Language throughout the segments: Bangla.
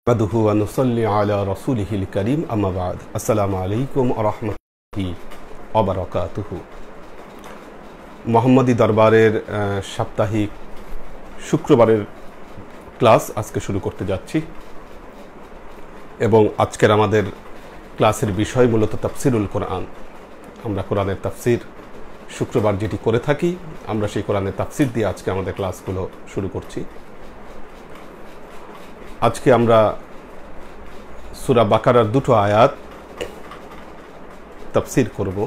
নাহমাদুহু ওয়া নুসাল্লি আলা রাসূলিহিল কারীম আম্মা বা'দ। আসসালামু আলাইকুম ওয়া রাহমাতুল্লাহি ওয়া বারাকাতুহু। মোহাম্মদী দরবারের সাপ্তাহিক শুক্রবারের ক্লাস আজকে শুরু করতে যাচ্ছি এবং আজকের আমাদের ক্লাসের বিষয় মূলত তাফসিরুল কোরআন। আমরা কোরআনের তাফসির শুক্রবার যেটি করে থাকি, আমরা সেই কোরআনের তাফসির দিয়ে আজকে আমাদের ক্লাসগুলো শুরু করছি। আজকে আমরা সূরা বাকারার দুটো আয়াত তাফসির করব।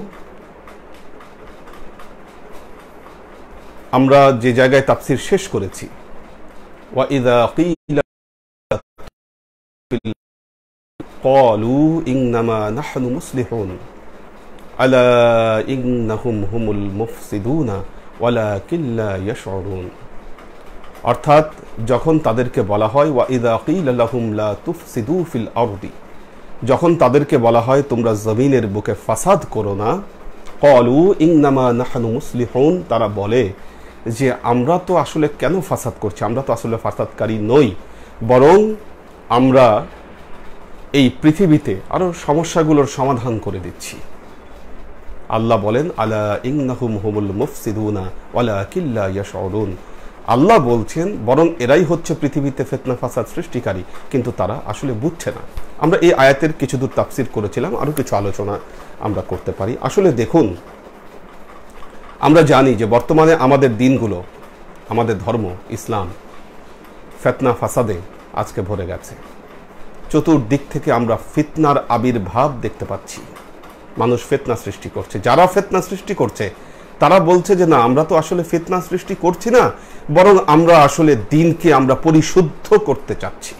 আমরা যে জায়গায় তাফসির শেষ করেছি, ওয়া ইযা কিলা ক্বালু ইন্নামা নাহনু মুসলিহুন আলা ইন্নাহুম হুমুল মুফসিদুনা ওয়ালাকিন লা ইয়াশউরুন। অর্থাৎ যখন তাদেরকে বলা হয় ওয়া ইযা কিলা লাহুম লা তুফসিদু ফিল আরদি, যখন তাদেরকে বলা হয় তোমরা জমিনের বুকে ফাসাদ করো না, ক্বালু ইন্নামা নাহনু মুসলিহুন, তারা বলে যে আমরা তো আসলে কেন ফাসাদ করছি, আমরা তো আসলে ফাসাদকারী নই, বরং আমরা এই পৃথিবীতে আরো সমস্যাগুলোর সমাধান করে দিচ্ছি। আল্লাহ বলেন আলা ইন্নাহুম হুমুল মুফসিদুনা ওয়ালাকিন লা ইয়াশউরুন, আল্লাহ বলছেন বরং এরাই হচ্ছে পৃথিবীতে ফিতনা ফাসাদ সৃষ্টিকারী, কিন্তু তারা আসলে বুঝছে না। আমরা এই আয়াতের কিছু দূর তাফসির করেছিলাম, আরো কিছু আলোচনা আমরা করতে পারি। আসলে দেখুন, আমরা জানি যে বর্তমানে আমাদের দিনগুলো, আমাদের ধর্ম ইসলাম ফিতনা ফাসাদে আজকে ভরে গেছে। চতুর্দিক থেকে আমরা ফিতনার আবির্ভাব দেখতে পাচ্ছি। মানুষ ফিতনা সৃষ্টি করছে, যারা ফিতনা সৃষ্টি করছে তারা বলছে যে না, আমরা তো আসলে ফিতনা সৃষ্টি করছি না, বরং আমরা আসলে দিনকে আমরা পরিশুদ্ধ করতে চাচ্ছি।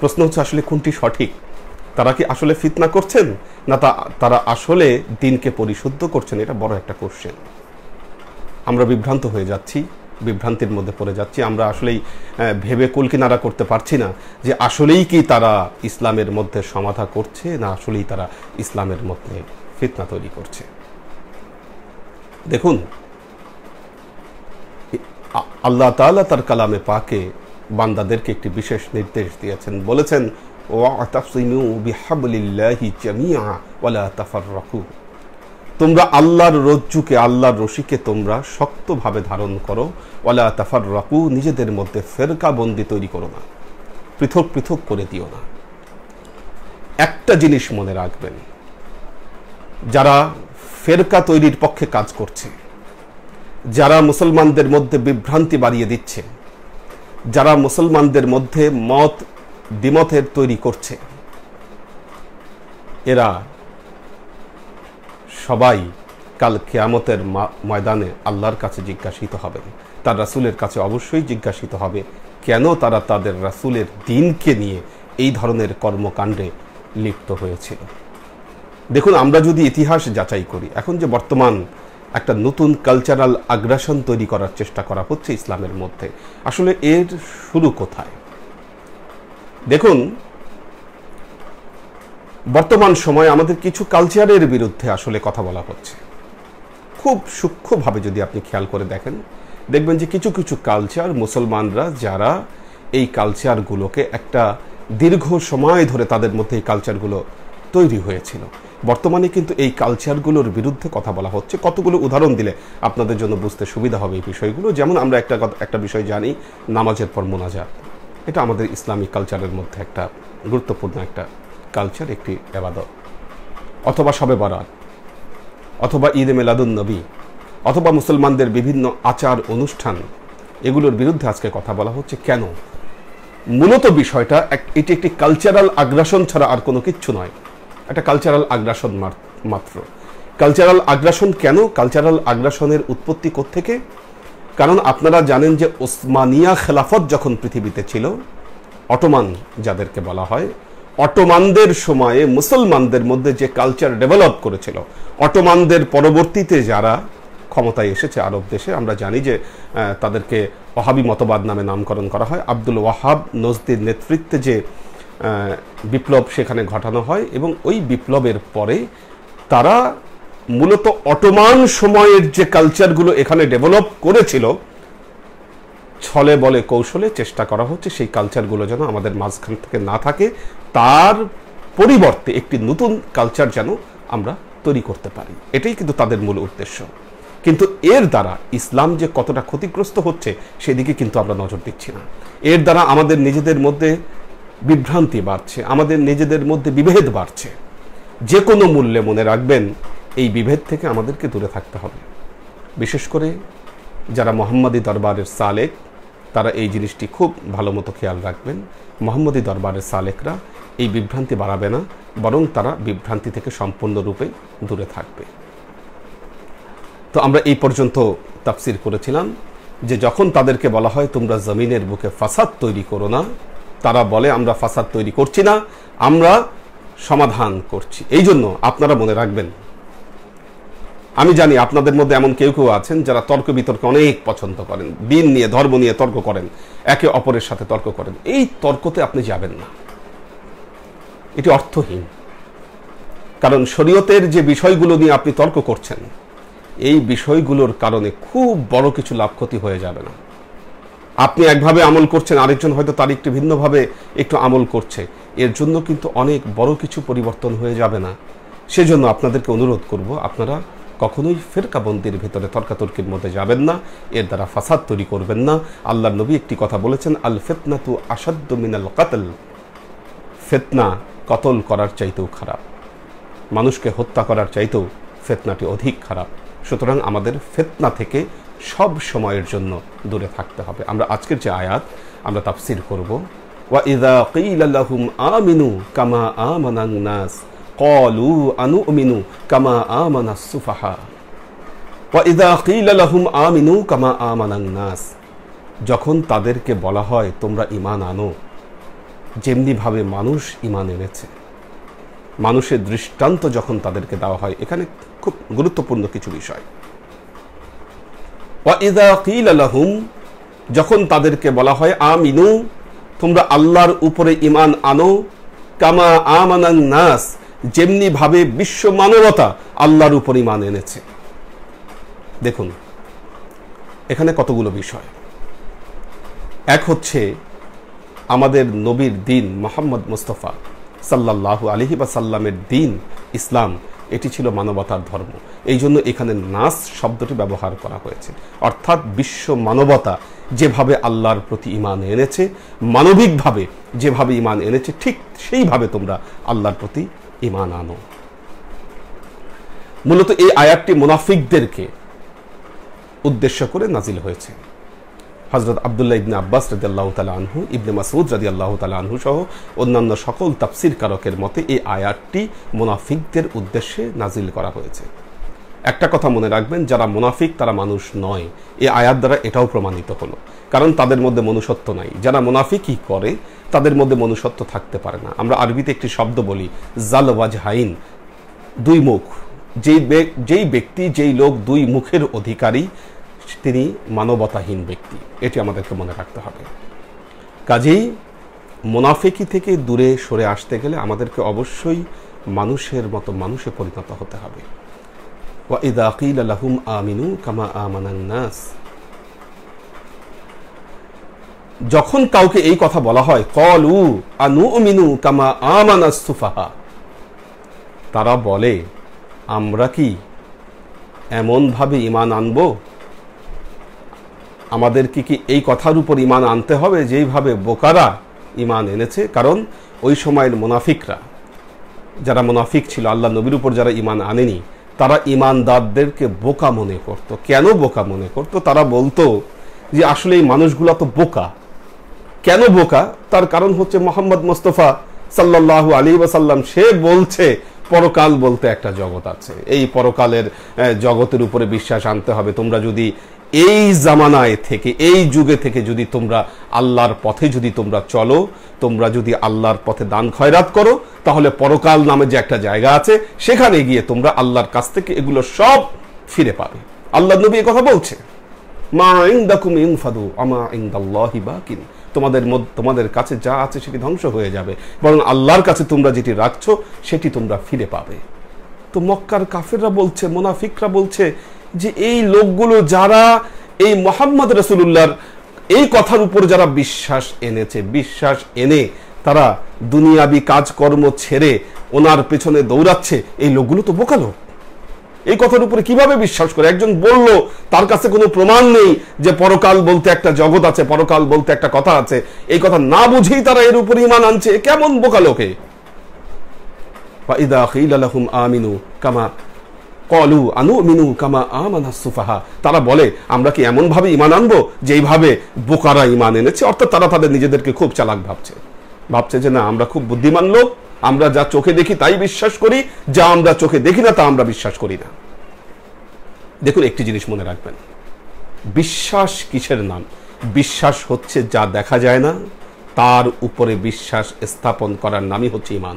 প্রশ্ন হচ্ছে আসলে কোনটি সঠিক? তারা কি আসলে ফিতনা করছেন, না তারা আসলে দিনকে পরিশুদ্ধ করছেন? এটা বড় একটা কোশ্চেন। আমরা বিভ্রান্ত হয়ে যাচ্ছি, বিভ্রান্তির মধ্যে পড়ে যাচ্ছি। আমরা আসলেই ভেবে কুলকিনারা করতে পারছি না যে আসলেই কি তারা ইসলামের মধ্যে সমাধা করছে, না আসলেই তারা ইসলামের মধ্যে ফিতনা তৈরি করছে। দেখুন, আল্লাহ তাআলা তার কালামে পাকে বান্দাদেরকে একটি বিশেষ নির্দেশ দিয়েছেন, বলেছেন ওয়াতাসিমু বিহাবলিল্লাহি জামিআ ওয়ালা তাফাররাকু, তোমরা আল্লাহর রজ্জুকে, আল্লাহর রশিকে তোমরা শক্তভাবে ধারণ করো, ওয়ালা তাফাররাকু, নিজেদের মধ্যে ফেরকাবন্দি তৈরি করো না, পৃথক পৃথক করে দিও না। একটা জিনিস মনে রাখবেন, যারা ফেরকা তৈরির পক্ষে কাজ করছে, যারা মুসলমানদের মধ্যে বিভ্রান্তি বাড়িয়ে দিচ্ছে, যারা মুসলমানদের মধ্যে মত দ্বিমতের তৈরি করছে, এরা সবাই কাল কিয়ামতের ময়দানে আল্লাহর কাছে জিজ্ঞাসিত হবেন, তার রাসূলের কাছে অবশ্যই জিজ্ঞাসিত হবে কেন তারা তাদের রাসূলের দ্বীনকে নিয়ে এই ধরনের কর্মকাণ্ডে লিপ্ত হয়েছিল। দেখুন, আমরা যদি ইতিহাস যাচাই করি, এখন যে বর্তমান একটা নতুন কালচারাল আগ্রাসন তৈরি করার চেষ্টা করা হচ্ছে ইসলামের মধ্যে, আসলে এর শুরু কোথায়? দেখুন, বর্তমান সময়ে আমাদের কিছু কালচারের বিরুদ্ধে আসলে কথা বলা হচ্ছে। খুব সূক্ষ্মভাবে যদি আপনি খেয়াল করে দেখেন, দেখবেন যে কিছু কিছু কালচার, মুসলমানরা যারা এই কালচারগুলোকে একটা দীর্ঘ সময় ধরে তাদের মধ্যে এই কালচারগুলো তৈরি হয়েছিল, বর্তমানে কিন্তু এই কালচারগুলোর বিরুদ্ধে কথা বলা হচ্ছে। কতগুলো উদাহরণ দিলে আপনাদের জন্য বুঝতে সুবিধা হবে এই বিষয়গুলো। যেমন আমরা একটা বিষয় জানি, নামাজের পর মোনাজাত, এটা আমাদের ইসলামিক কালচারের মধ্যে একটা গুরুত্বপূর্ণ একটা কালচার, একটি ইবাদত। অথবা শবে বরাত, অথবা ঈদে মিলাদুন নবী, অথবা মুসলমানদের বিভিন্ন আচার অনুষ্ঠান, এগুলোর বিরুদ্ধে আজকে কথা বলা হচ্ছে। কেন? মূলত বিষয়টা এটি একটি কালচারাল আগ্রাসন ছাড়া আর কোনো কিচ্ছু নয়। একটা কালচারাল আগ্রাসন মাত্র। কালচারাল আগ্রাসন কেন? কালচারাল আগ্রাসনের উৎপত্তি কোত্থেকে? কারণ আপনারা জানেন যে ওসমানিয়া খেলাফত যখন পৃথিবীতে ছিল, অটোমান যাদেরকে বলা হয়, অটোমানদের সময়ে মুসলমানদের মধ্যে যে কালচার ডেভেলপ করেছিল, অটোমানদের পরবর্তীতে যারা ক্ষমতায় এসেছে আরব দেশে, আমরা জানি যে তাদেরকে ওয়াহাবি মতবাদ নামে নামকরণ করা হয়। আব্দুল ওয়াহাব নজদির নেতৃত্বে যে বিপ্লব সেখানে ঘটানো হয়, এবং ওই বিপ্লবের পরে তারা মূলত অটোমান সময়ের যে কালচারগুলো এখানে ডেভেলপ করেছিল, ছলে বলে কৌশলে চেষ্টা করা হচ্ছে সেই কালচারগুলো যেন আমাদের মাঝখান থেকে না থাকে, তার পরিবর্তে একটি নতুন কালচার যেন আমরা তৈরি করতে পারি। এটাই কিন্তু তাদের মূল উদ্দেশ্য। কিন্তু এর দ্বারা ইসলাম যে কতটা ক্ষতিগ্রস্ত হচ্ছে সেদিকে কিন্তু আমরা নজর দিচ্ছি না। এর দ্বারা আমাদের নিজেদের মধ্যে বিভ্রান্তি বাড়ছে, আমাদের নিজেদের মধ্যে বিভেদ বাড়ছে। যে কোনো মূল্যে মনে রাখবেন এই বিভেদ থেকে আমাদেরকে দূরে থাকতে হবে। বিশেষ করে যারা মোহাম্মদী দরবারের সালেক তারা এই জিনিসটি খুব ভালো মতো খেয়াল রাখবেন। মোহাম্মদী দরবারের সালেকরা এই বিভ্রান্তি বাড়াবে না, বরং তারা বিভ্রান্তি থেকে সম্পূর্ণরূপে দূরে থাকবে। তো আমরা এই পর্যন্ত তাফসির করেছিলাম যে যখন তাদেরকে বলা হয় তোমরা জমিনের বুকে ফাসাদ তৈরি করো না, তারা বলে আমরা ফাসাদ তৈরি করছি না, আমরা সমাধান করছি। এই জন্য আপনারা মনে রাখবেন, আমি জানি আপনাদের মধ্যে এমন কেউ কেউ আছেন যারা তর্ক বিতর্ক অনেক পছন্দ করেন, দিন নিয়ে ধর্ম নিয়ে তর্ক করেন, একে অপরের সাথে তর্ক করেন। এই তর্কতে আপনি যাবেন না, এটি অর্থহীন। কারণ শরীয়তের যে বিষয়গুলো নিয়ে আপনি তর্ক করছেন এই বিষয়গুলোর কারণে খুব বড় কিছু লাভ ক্ষতি হয়ে যাবে না। আপনি একভাবে আমল করছেন, আরেকজন হয়তো তার একটু ভিন্নভাবে একটু আমল করছে, এর জন্য কিন্তু অনেক বড় কিছু পরিবর্তন হয়ে যাবে না। সেজন্য আপনাদেরকে অনুরোধ করব, আপনারা কখনোই ফিরকাবন্দির ভিতরে তর্কাতর্কির মধ্যে যাবেন না, এর দ্বারা ফাসাদ তৈরি করবেন না। আল্লাহর নবী একটি কথা বলেছেন, আল ফিতনাতু আশাদ্দু মিনাল কতল। ফিতনা কতল করার চাইতেও খারাপ, মানুষকে হত্যা করার চাইতেও ফিতনাটি অধিক খারাপ। সুতরাং আমাদের ফিতনা থেকে সব সময়ের জন্য দূরে থাকতে হবে। আমরা আজকের যে আয়াত আমরা তাফসীর করব, ওয়া ইযা কিলা লাহুম আমিনু কামা আমানান নাস ক্বালু আনুমিনু কামা আমানাস সুফাহা। ওয়া ইযা কিলা লাহুম আমিনু কামা আমানান নাস, যখন তাদেরকে বলা হয় তোমরা ঈমান আনো যেমনি ভাবে মানুষ ঈমান এনেছে, মানুষের দৃষ্টান্ত যখন তাদেরকে দেওয়া হয়, এখানে খুব গুরুত্বপূর্ণ কিছু বিষয়। ওয়া ইযা কিলা লাহুম, যখন তাদেরকে বলা হয় আমিনু তোমরা আল্লাহর উপরে ঈমান আনো, কামা আমানান নাস যেমনি ভাবে বিশ্ব মানবতা আল্লাহর উপর ঈমান এনেছে। দেখুন এখানে কতগুলো বিষয়। এক হচ্ছে আমাদের নবীর দিন মুহাম্মদ মুস্তাফা সাল্লাল্লাহু আলাইহি ওয়াসাল্লামের দিন ইসলাম, এটি ছিল মানবতার ধর্ম। এই জন্য এখানে নাস শব্দটি ব্যবহার করা হয়েছে, অর্থাৎ বিশ্ব মানবতা যেভাবে আল্লাহর প্রতি ঈমান এনেছে, মানবিকভাবে যেভাবে ঈমান এনেছে, ঠিক সেইভাবে তোমরা আল্লাহর প্রতি ঈমান আনো। মূলত এই আয়াতটি মুনাফিকদেরকে উদ্দেশ্য করে নাজিল হয়েছে। হযরত আব্দুল্লাহ ইবনে আব্বাস রাদিয়াল্লাহু তাআলা আনহু, ইবনে মাসউদ রাদিয়াল্লাহু তাআলা আনহু সহ অন্যান্য সকল তাফসীরকারকের মতে এই আয়াতটি মুনাফিকদের উদ্দেশ্যে নাজিল করা হয়েছে। একটা কথা মনে রাখবেন, যারা মুনাফিক তারা মানুষ নয়, এই আয়াত দ্বারা এটাও প্রমাণিত হলো। কারণ তাদের মধ্যে মনুষ্যত্ব নাই। যারা মুনাফিকই করে তাদের মধ্যে মনুষ্যত্ব থাকতে পারে না। আমরা আরবিতে একটি শব্দ বলি জাল ওয়াজহাইন, দুই মুখ। যেই ব্যক্তি, যেই লোক দুই মুখের অধিকারী তিনি মানবতাহীন ব্যক্তি, এটি আমাদেরকে মনে রাখতে হবে। কাজেই মুনাফিকি থেকে দূরে সরে আসতে গেলে আমাদেরকে অবশ্যই মানুষের মতো মানুষে পরিণত হতে হবে। ওয়া ইযা কিলা লাহুম আমিনু কামা আমানান নাস, যখন কাউকে এই কথা বলা হয় ক্বালু আনুমিনু কামা আমানাস সুফাহা, তারা বলে আমরা কি এমন ভাবে ঈমান আনবো, আমাদেরকে কি এই কথার উপর ঈমান আনতে হবে যেইভাবে বোকারা ঈমান এনেছে? কারণ ওই সময়ের মুনাফিকরা, যারা মুনাফিক ছিল, আল্লাহ নবীর উপর যারা ঈমান আনেনি, তারা ঈমানদারদেরকে বোকা মনে করত। কেন বোকা মনে করত? তারা বলতো যে আসলে এই মানুষগুলা তো বোকা। কেন বোকা? তার কারণ হচ্ছে মুহাম্মদ মুস্তাফা সাল্লাল্লাহু আলাইহি ওয়াসাল্লাম সে বলছে পরকাল বলতে একটা জগৎ আছে, এই পরকালের জগতের উপরে বিশ্বাস আনতে হবে। তোমরা যদি এই জামানায় থেকে, এই যুগে থেকে যদি তোমরা আল্লাহর পথে যদি তোমরা চলো, তোমরা যদি আল্লাহর পথে দান খয়রাত করো, তাহলে পরকাল নামে যে একটা জায়গা আছে সেখানে গিয়ে তোমরা আল্লাহর কাছ থেকে এগুলো সব ফিরে পাবে। আল্লাহ নবী এই কথা বলছে, মা ইনদাকুম ইনফাদু আমা ইনদাল্লাহি বাকিন, তোমাদের কাছে যা আছে সেটি ধ্বংস হয়ে যাবে, বরং আল্লাহর কাছে তোমরা যেটি রাখছো সেটি তোমরা ফিরে পাবে। তো মক্কার কাফেররা বলছে, মুনাফিকরা বলছে যে এই লোকগুলো যারা এই মুহাম্মদ রাসূলুল্লাহর এই কথার উপর যারা বিশ্বাস এনেছে, বিশ্বাস এনে তারা দুনিয়াবি কাজকর্ম ছেড়ে ওনার পেছনে দৌড়াচ্ছে, এই লোকগুলো তো বোকা লোক। এই কথার উপরে কিভাবে বিশ্বাস করে? একজন বলল, তার কাছে কোনো প্রমাণ নেই যে পরকাল বলতে একটা জগৎ আছে, পরকাল বলতে একটা কথা আছে, এই কথা না বুঝেই তারা এর উপর ঈমান আনছে। কেমন বোকা লোকে! ফাইদা কিলা লাহুম আমিনু কামা ক্বালু আনুমিনু কামা আমানাস সুফাহা, তারা বলে আমরা কি এমন ভাবে ঈমান আনবো যেইভাবে বোকারা ঈমান এনেছে? অর্থাৎ তারা তাদের নিজেদেরকে খুব চালাক ভাবছে যে না, আমরা খুব বুদ্ধিমান লোক, আমরা যা চোখে দেখি তাই বিশ্বাস করি, যা আমরা চোখে দেখি না তা আমরা বিশ্বাস করি না। দেখুন, একটি জিনিস মনে রাখবেন, বিশ্বাস কিসের নাম? বিশ্বাস হচ্ছে যা দেখা যায় না তার উপরে বিশ্বাস স্থাপন করার নামই হচ্ছে ঈমান।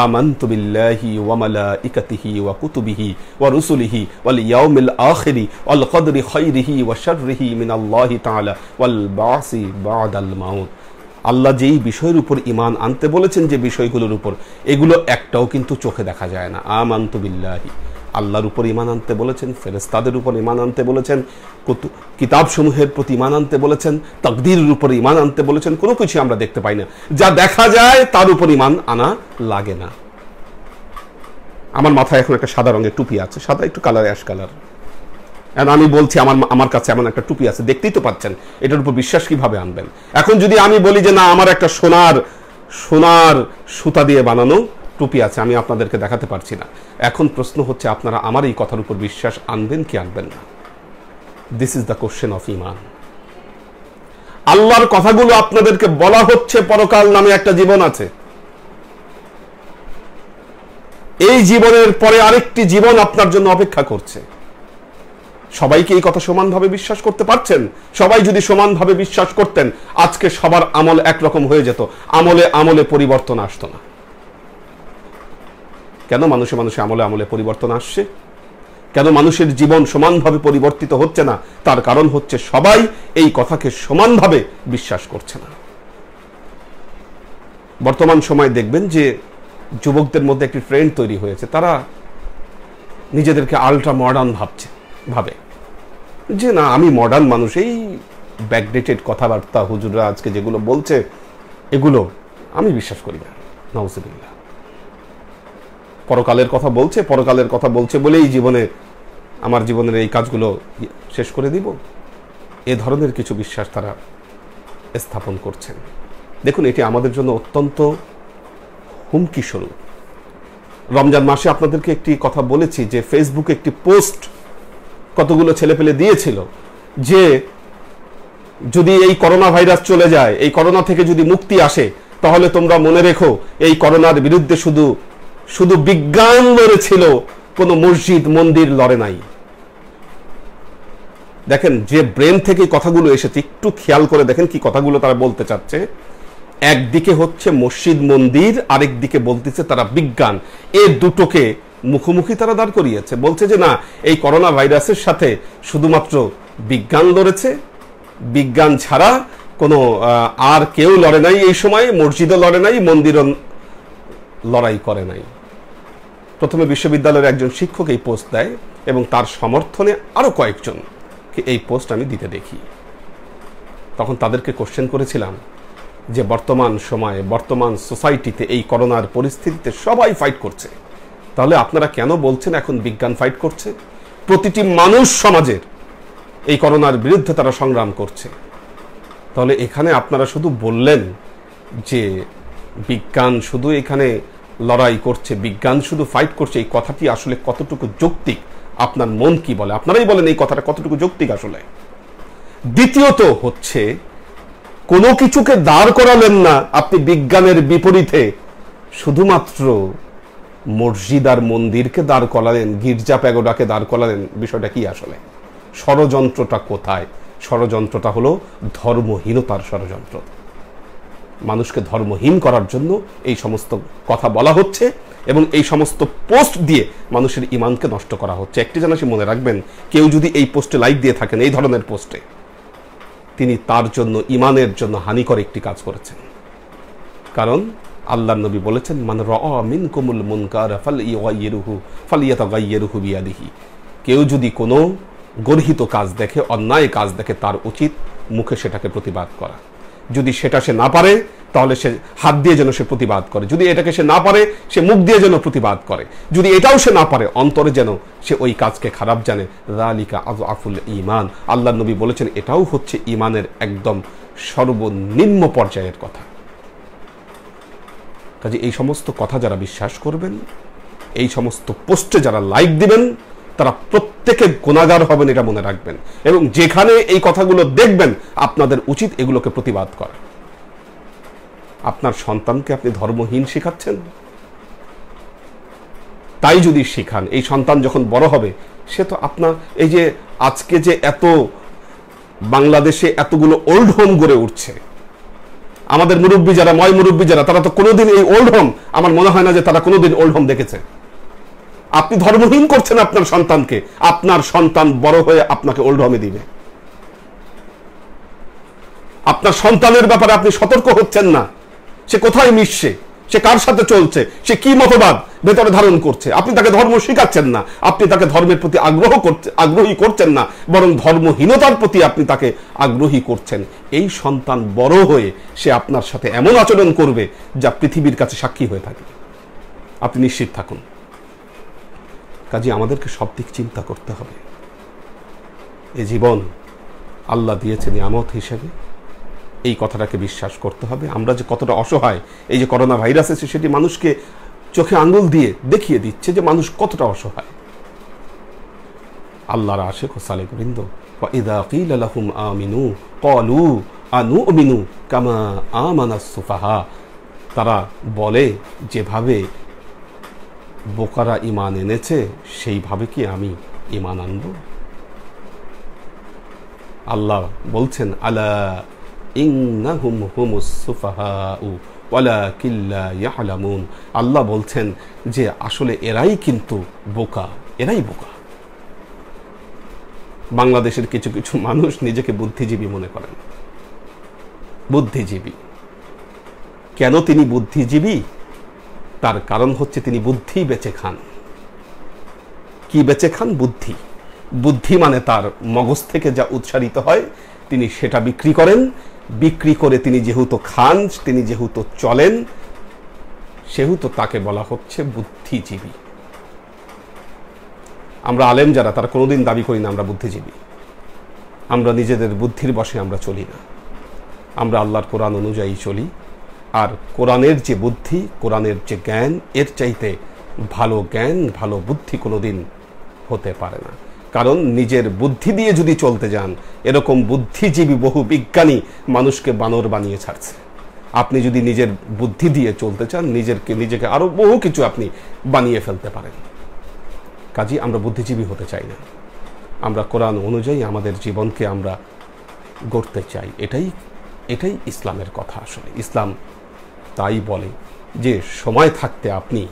আমানতু বিল্লাহি ওয়া মালাইকাতিহি ওয়া কুতুবিহি ওয়া রুসুলিহি ওয়াল ইয়াউমিল আখিরি ওয়াল কদরি খাইরিহি ওয়া শাররিহি মিনাল্লাহি তাআলা ওয়াল বাসি বাদাল মাউত। আল্লাহ যেই বিষয়ের উপর ঈমান আনতে বলেছেন, যে বিষয়গুলোর উপর, এগুলো একটাও কিন্তু চোখে দেখা যায় না। আমানতু বিল্লাহি, আল্লাহর উপর ঈমান আনতে বলেছেন, ফেরেশতাদের উপর ঈমান আনতে বলেছেন, কিতাবসমূহের প্রতি ঈমান আনতে বলেছেন, তাকদীরের উপর ঈমান আনতে বলেছেন। কোনো কিছু আমরা দেখতে পাই না, যা দেখা যায় তার উপর ঈমান আনা লাগে না। আমার মাথায় এখন একটা সাদা রঙের টুপি আছে, সাদা একটু কালার, অ্যাশ কালার। আমি বলছি আমার কাছে এমন একটা টুপি আছে, দেখতেই তো পাচ্ছেন, এটার উপর বিশ্বাস কিভাবে আনবেন? এখন যদি আমি বলি যে না, আমার একটা সোনার সুতা দিয়ে বানানো টুপি আছে, আমি আপনাদেরকে দেখাতে পারছি না। এখন প্রশ্ন হচ্ছে, আপনারা আমার এই কথার উপর বিশ্বাস আনবেন কি আনবেন না? This is the question of ঈমান। আল্লাহর কথাগুলো আপনাদেরকে বলা হচ্ছে, পরকাল নামে একটা জীবন আছে, এই জীবনের পরে আরেকটি জীবন আপনার জন্য অপেক্ষা করছে। সবাইকে এই কথা সমানভাবে বিশ্বাস করতে পারছেন? সবাই যদি সমানভাবে বিশ্বাস করতেন, আজকে সবার আমল একরকম হয়ে যেত, আমলে পরিবর্তন আসতো না। কেন মানুষে আমলে পরিবর্তন আসছে? কেন মানুষের জীবন সমানভাবে পরিবর্তিত হচ্ছে না? তার কারণ হচ্ছে সবাই এই কথাকে সমানভাবে বিশ্বাস করছে না। বর্তমান সময় দেখবেন যে যুবকদের মধ্যে একটি ট্রেন্ড তৈরি হয়েছে, তারা নিজেদেরকে আল্ট্রা মডার্ন ভাবে যে না, আমি মডার্ন মানুষ, এই ব্যাকডেটেড কথাবার্তা হুজুররা আজকে যেগুলো বলছে এগুলো আমি বিশ্বাস করি না। নাউজুবিল্লাহ। পরকালের কথা বলছে বলেই আমার জীবনের এই কাজগুলো শেষ করে দিব, এ ধরনের কিছু বিশ্বাস তারা স্থাপন করছেন। দেখুন, এটি আমাদের জন্য অত্যন্ত হুমকি স্বরূপ। রমজান মাসে আপনাদেরকে একটি কথা বলেছি যে ফেসবুকে একটি পোস্ট কতগুলো ছেলেপেলে দিয়েছিল যে যদি এই করোনা ভাইরাস চলে যায়, এই করোনা থেকে যদি মুক্তি আসে, তাহলে তোমরা মনে রেখো এই করোনার বিরুদ্ধে শুধু বিজ্ঞান লড়েছিল, কোনো মসজিদ মন্দির লড়ে নাই। দেখেন, যে ব্রেন থেকে কথাগুলো এসেছে, একটু খেয়াল করে দেখেন কি কথাগুলো তারা বলতে চাচ্ছে। একদিকে হচ্ছে মসজিদ মন্দির, আরেক দিকে বলতেছে তারা বিজ্ঞান। এই দুটোকে মুখোমুখি তারা দাঁড় করিয়েছে, বলছে যে না, এই করোনা ভাইরাসের সাথে শুধুমাত্র বিজ্ঞান লড়েছে, বিজ্ঞান ছাড়া কোনো আর কেউ লড়ে নাই। এই সময় মসজিদও লড়ে নাই, মন্দিরও লড়াই করে নাই। প্রথমে বিশ্ববিদ্যালয়ের একজন শিক্ষক এই পোস্ট দেয় এবং তার সমর্থনে আরো কয়েকজন এই পোস্ট আমি দিতে দেখি। তখন তাদেরকে কোশ্চেন করেছিলাম যে বর্তমান সোসাইটিতে এই করোনার পরিস্থিতিতে সবাই ফাইট করছে, তাহলে আপনারা কেন বলছেন এখন বিজ্ঞান ফাইট করছে? প্রতিটি মানুষ সমাজের এই করোনার বিরুদ্ধে তারা সংগ্রাম করছে। তাহলে এখানে আপনারা শুধু বললেন যে বিজ্ঞান শুধু এখানে লড়াই করছে, বিজ্ঞান শুধু ফাইট করছে, এই কথাটি আসলে কতটুকু যৌক্তিক? আপনার মন কি বলে? আপনারাই বলেন এই কথাটা কতটুকু যৌক্তিক আসলে। দ্বিতীয়ত হচ্ছে, কোনো কিছুকে দাঁড় করালেন না আপনি বিজ্ঞানের বিপরীতে, শুধুমাত্র মসজিদ আর মন্দিরকে দাঁড় করালেন, গির্জা প্যাগোডাকে দাঁড় করালেন। বিষয়টা কি আসলে? ষড়যন্ত্রটা কোথায়? ষড়যন্ত্রটা হলো ধর্মহীনতার ষড়যন্ত্র। মানুষকে ধর্মহীন করার জন্য এই সমস্ত কথা বলা হচ্ছে এবং এই সমস্ত পোস্ট দিয়ে মানুষের ঈমানকে নষ্ট করা হচ্ছে। একটি জিনিস মনে রাখবেন, কেউ যদি এই পোস্টে লাইক দিয়ে থাকেন, এই ধরনের পোস্টে, তিনি তার জন্য, ঈমানের জন্য হানিকর একটি কাজ করেছেন। কারণ আল্লাহর নবী বলেছেন, মান রাআ মিনকুমুল মুনকারা ফালইয়াতাগায়্যিরহু বিয়াদিহি। কেউ যদি কোনো গর্হিত কাজ দেখে, অন্যায় কাজ দেখে, তার উচিত মুখে সেটাকে প্রতিবাদ করা। যদি সেটা সে না পারে তাহলে সে হাত দিয়ে যেন সে প্রতিবাদ করে, যদি এটাকে সে না পারে সে মুখ দিয়ে যেন প্রতিবাদ করে, যদি এটাও সে না পারে অন্তরে যেন সে ওই কাজকে খারাপ জানে। যালিকা আযআফুল ঈমান, আল্লাহর নবী বলেছেন এটাও হচ্ছে ঈমানের একদম সর্বনিম্ন পর্যায়ের কথা। কাজে এই সমস্ত কথা যারা বিশ্বাস করবেন, এই সমস্ত পোস্টে যারা লাইক দিবেন, তারা প্রত্যেকে গুনাহগার হবেন, এটা মনে রাখবেন। এবং যেখানে এই কথাগুলো দেখবেন আপনাদের উচিত এগুলোকে প্রতিবাদ করা। আপনার সন্তানকে আপনি ধর্মহীন শেখাচ্ছেন, তাই যদি শেখান, এই সন্তান যখন বড় হবে সে তো আপনার এই যে আজকে যে এত বাংলাদেশে এতগুলো ওল্ড হোম গড়ে উঠছে, আমাদের মুরব্বী যারা, ময় মুরব্বী যারা, তারা তো কোনোদিন এই ওল্ড হোম, আমার মনে হয় না যে তারা কোনোদিন ওল্ড হোম দেখেছে। আপনি ধর্মহীন করছেন আপনার সন্তানকে, আপনার সন্তান বড় হয়ে আপনাকে ওল্ড হোমে দিবে। আপনার সন্তানের ব্যাপারে আপনি সতর্ক হচ্ছেন না, সে কোথায় মিশছে, সে কার সাথে চলছে, সে কি মতবাদ ভেতরে ধারণ করছে। আপনি তাকে ধর্ম শেখাচ্ছেন না, আপনি তাকে ধর্মের প্রতি আগ্রহী করছেন না, বরং ধর্মহীনতার প্রতি আপনি তাকে আগ্রহী করছেন। এই সন্তান বড় হয়ে সে আপনার সাথে এমন আচরণ করবে যা পৃথিবীর কাছে সাক্ষী হয়ে থাকে, আপনি নিশ্চিত থাকুন। কাজে আমাদেরকে সব দিক চিন্তা করতে হবে। এই জীবন আল্লাহ দিয়েছে নিয়ামত হিসেবে, এই কথাটাকে বিশ্বাস করতে হবে। আমরা যে কতটা অসহায়, এই যে করোনা ভাইরাস আছে সেটি মানুষকে চোখে আঙ্গুল দিয়ে দেখিয়ে দিচ্ছে যে মানুষ কতটা অসহায়। আল্লাহর আশিক ও সালেক বৃন্দ, ওয়াইদা কিলা লাহুম আমিনু ক্বালু আনুমিনু কামা আমানাস সুফাহা, তারা বলে যেভাবে বোকারা ঈমান এনেছে সেইভাবে কি আমি ঈমান আনব? আল্লাহ বলছেন আলা ইন্নাহুম হুমুস সুফাহাউ ওয়ালাকিন লা ইয়ালামুন, আল্লাহ বলছেন যে আসলে এরাই কিন্তু বোকা, এরাই বোকা। বাংলাদেশের কিছু কিছু মানুষ নিজেকে বুদ্ধিজীবী মনে করেন। বুদ্ধিজীবী কেন তিনি বুদ্ধিজীবী? তার কারণ হচ্ছে তিনি বুদ্ধি বেচে খান। কি বেচে খান? বুদ্ধি। বুদ্ধি মানে তার মগজ থেকে যা উৎসারিত হয় তিনি সেটা বিক্রি করেন। বিক্রি করে তিনি যেহেতু খান, তিনি যেহেতু চলেন, সেহেতু তাকে বলা হচ্ছে বুদ্ধিজীবী। আমরা আলেম যারা, তারা কোনোদিন দাবি করি না আমরা বুদ্ধিজীবী। আমরা নিজেদের বুদ্ধির বশে আমরা চলি না, আমরা আল্লাহর কোরআন অনুযায়ী চলি। আর কোরআনের যে বুদ্ধি, কোরআনের যে জ্ঞান, এর চাইতে ভালো জ্ঞান, ভালো বুদ্ধি কোনোদিন হতে পারে না। কারণ নিজের বুদ্ধি দিয়ে যদি চলতে যান, এরকম বুদ্ধিজীবী বহু বিজ্ঞানী মানুষকে বানর বানিয়ে ছাড়ছে। আপনি যদি নিজের বুদ্ধি দিয়ে চলতে চান, নিজেকে আরো বহু কিছু আপনি বানিয়ে ফেলতে পারেন। কাজেই আমরা বুদ্ধিজীবী হতে চাই না, আমরা কোরআন অনুযায়ী আমাদের জীবনকে আমরা গড়তে চাই। এটাই ইসলামের কথা। আসলে ইসলাম তাই বলে যে সময় থাকতে আপনি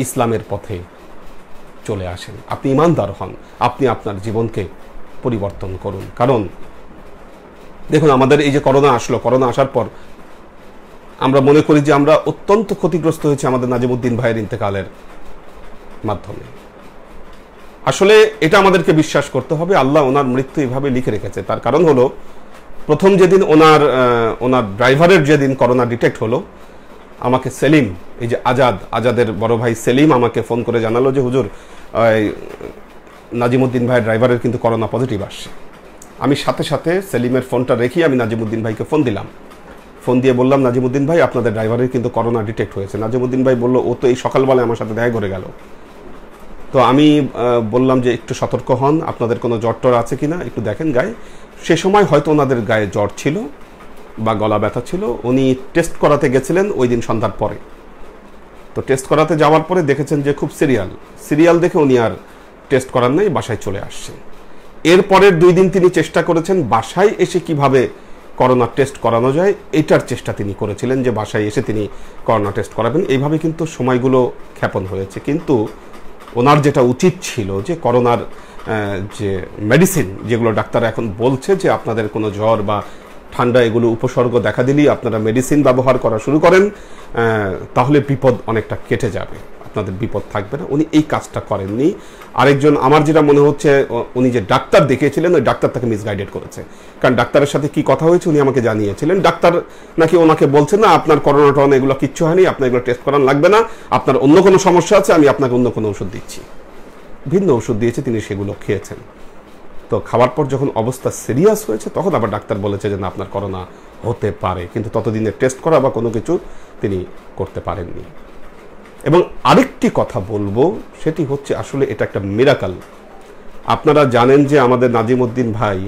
ইসলামের পথে চলে আসেন, আপনি ঈমানদার হন, আপনি আপনার জীবনকে পরিবর্তন করুন। কারণ দেখুন, আমাদের এই যে করোনা আসলো, করোনা আসার পর আমরা মনে করি যে আমরা অত্যন্ত ক্ষতিগ্রস্ত হয়েছি আমাদের নাজিমউদ্দিন ভাইয়ের ইন্তেকালের মাধ্যমে। আসলে এটা আমাদেরকে বিশ্বাস করতে হবে, আল্লাহ ওনার মৃত্যু এইভাবে লিখে রেখেছে। তার কারণ হলো, প্রথম যেদিন ওনার ড্রাইভারের যেদিন করোনা ডিটেক্ট হলো, আমাকে সেলিম, এই যে আজাদের বড় ভাই সেলিম আমাকে ফোন করে জানালো যে হুজুর, নাজিমউদ্দিন ভাইয়ের ড্রাইভারের কিন্তু করোনা পজিটিভ আসছে। আমি সাথে সাথে সেলিমের ফোনটা রেখে আমি নাজিমউদ্দিন ভাইকে ফোন দিলাম। ফোন দিয়ে বললাম, নাজিমউদ্দিন ভাই আপনাদের ড্রাইভারের কিন্তু করোনা ডিটেক্ট হয়েছে। নাজিমউদ্দিন ভাই বলল, ও তো এই সকালবেলায় আমার সাথে দেখা করে গেল। তো আমি বললাম যে একটু সতর্ক হন, আপনাদের কোনো জ্বর টর আছে কিনা একটু দেখেন গায়ে। সে সময় হয়তো ওনাদের গায়ে জ্বর ছিল বা গলা ব্যথা ছিল। উনি টেস্ট করাতে গেছিলেন ওই দিন সন্ধ্যার পরে। তো টেস্ট করাতে যাওয়ার পরে দেখেছেন যে খুব সিরিয়াল দেখে উনি আর টেস্ট করার নাই, বাসায় চলে আসছেন। এরপরের 2 দিন তিনি চেষ্টা করেছেন বাসায় এসে কিভাবে করোনা টেস্ট করানো যায়, এটার চেষ্টা তিনি করেছিলেন যে বাসায় এসে তিনি করোনা টেস্ট করাবেন। এইভাবে কিন্তু সময়গুলো ক্ষেপণ হয়েছে। কিন্তু ওনার যেটা উচিত ছিল যে করোনার যে মেডিসিন, যেগুলো ডাক্তার এখন বলছে যে আপনাদের কোনো জ্বর বা ঠান্ডা এগুলো উপসর্গ দেখা দিলেই আপনারা মেডিসিন ব্যবহার করা শুরু করেন, তাহলে বিপদ অনেকটা কেটে যাবে। আপনাদের বিপদ থাকবে না। উনি এই কাজটা করেননি। আরেকজন আমার যেটা মনে হচ্ছে উনি যে ডাক্তার দেখিয়েছিলেন ওই ডাক্তার তাকে মিসগাইডেড করেছে, কারণ ডাক্তারের সাথে কি কথা হয়েছে উনি আমাকে জানিয়েছিলেন। ডাক্তার নাকি ওনাকে বলছেন না আপনার করোনা টরোনা এগুলো কিচ্ছু হয়নি, আপনার এগুলো টেস্ট করানো লাগবে না, আপনার অন্য কোনো সমস্যা আছে, আমি আপনাকে অন্য কোনো ওষুধ দিচ্ছি। ভিন্ন ওষুধ দিয়েছে, তিনি সেগুলো খেয়েছেন। তো খাওয়ার পর যখন অবস্থা সিরিয়াস হয়েছে তখন আবার ডাক্তার বলেছে যে না আপনার করোনা হতে পারে, কিন্তু ততদিনে টেস্ট করা বা কোনো কিছু তিনি করতে পারেননি। এবং আরেকটি কথা বলবো, সেটি হচ্ছে আসলে এটা একটা মিরাকল। আপনারা জানেন যে আমাদের নাজিমউদ্দিন ভাই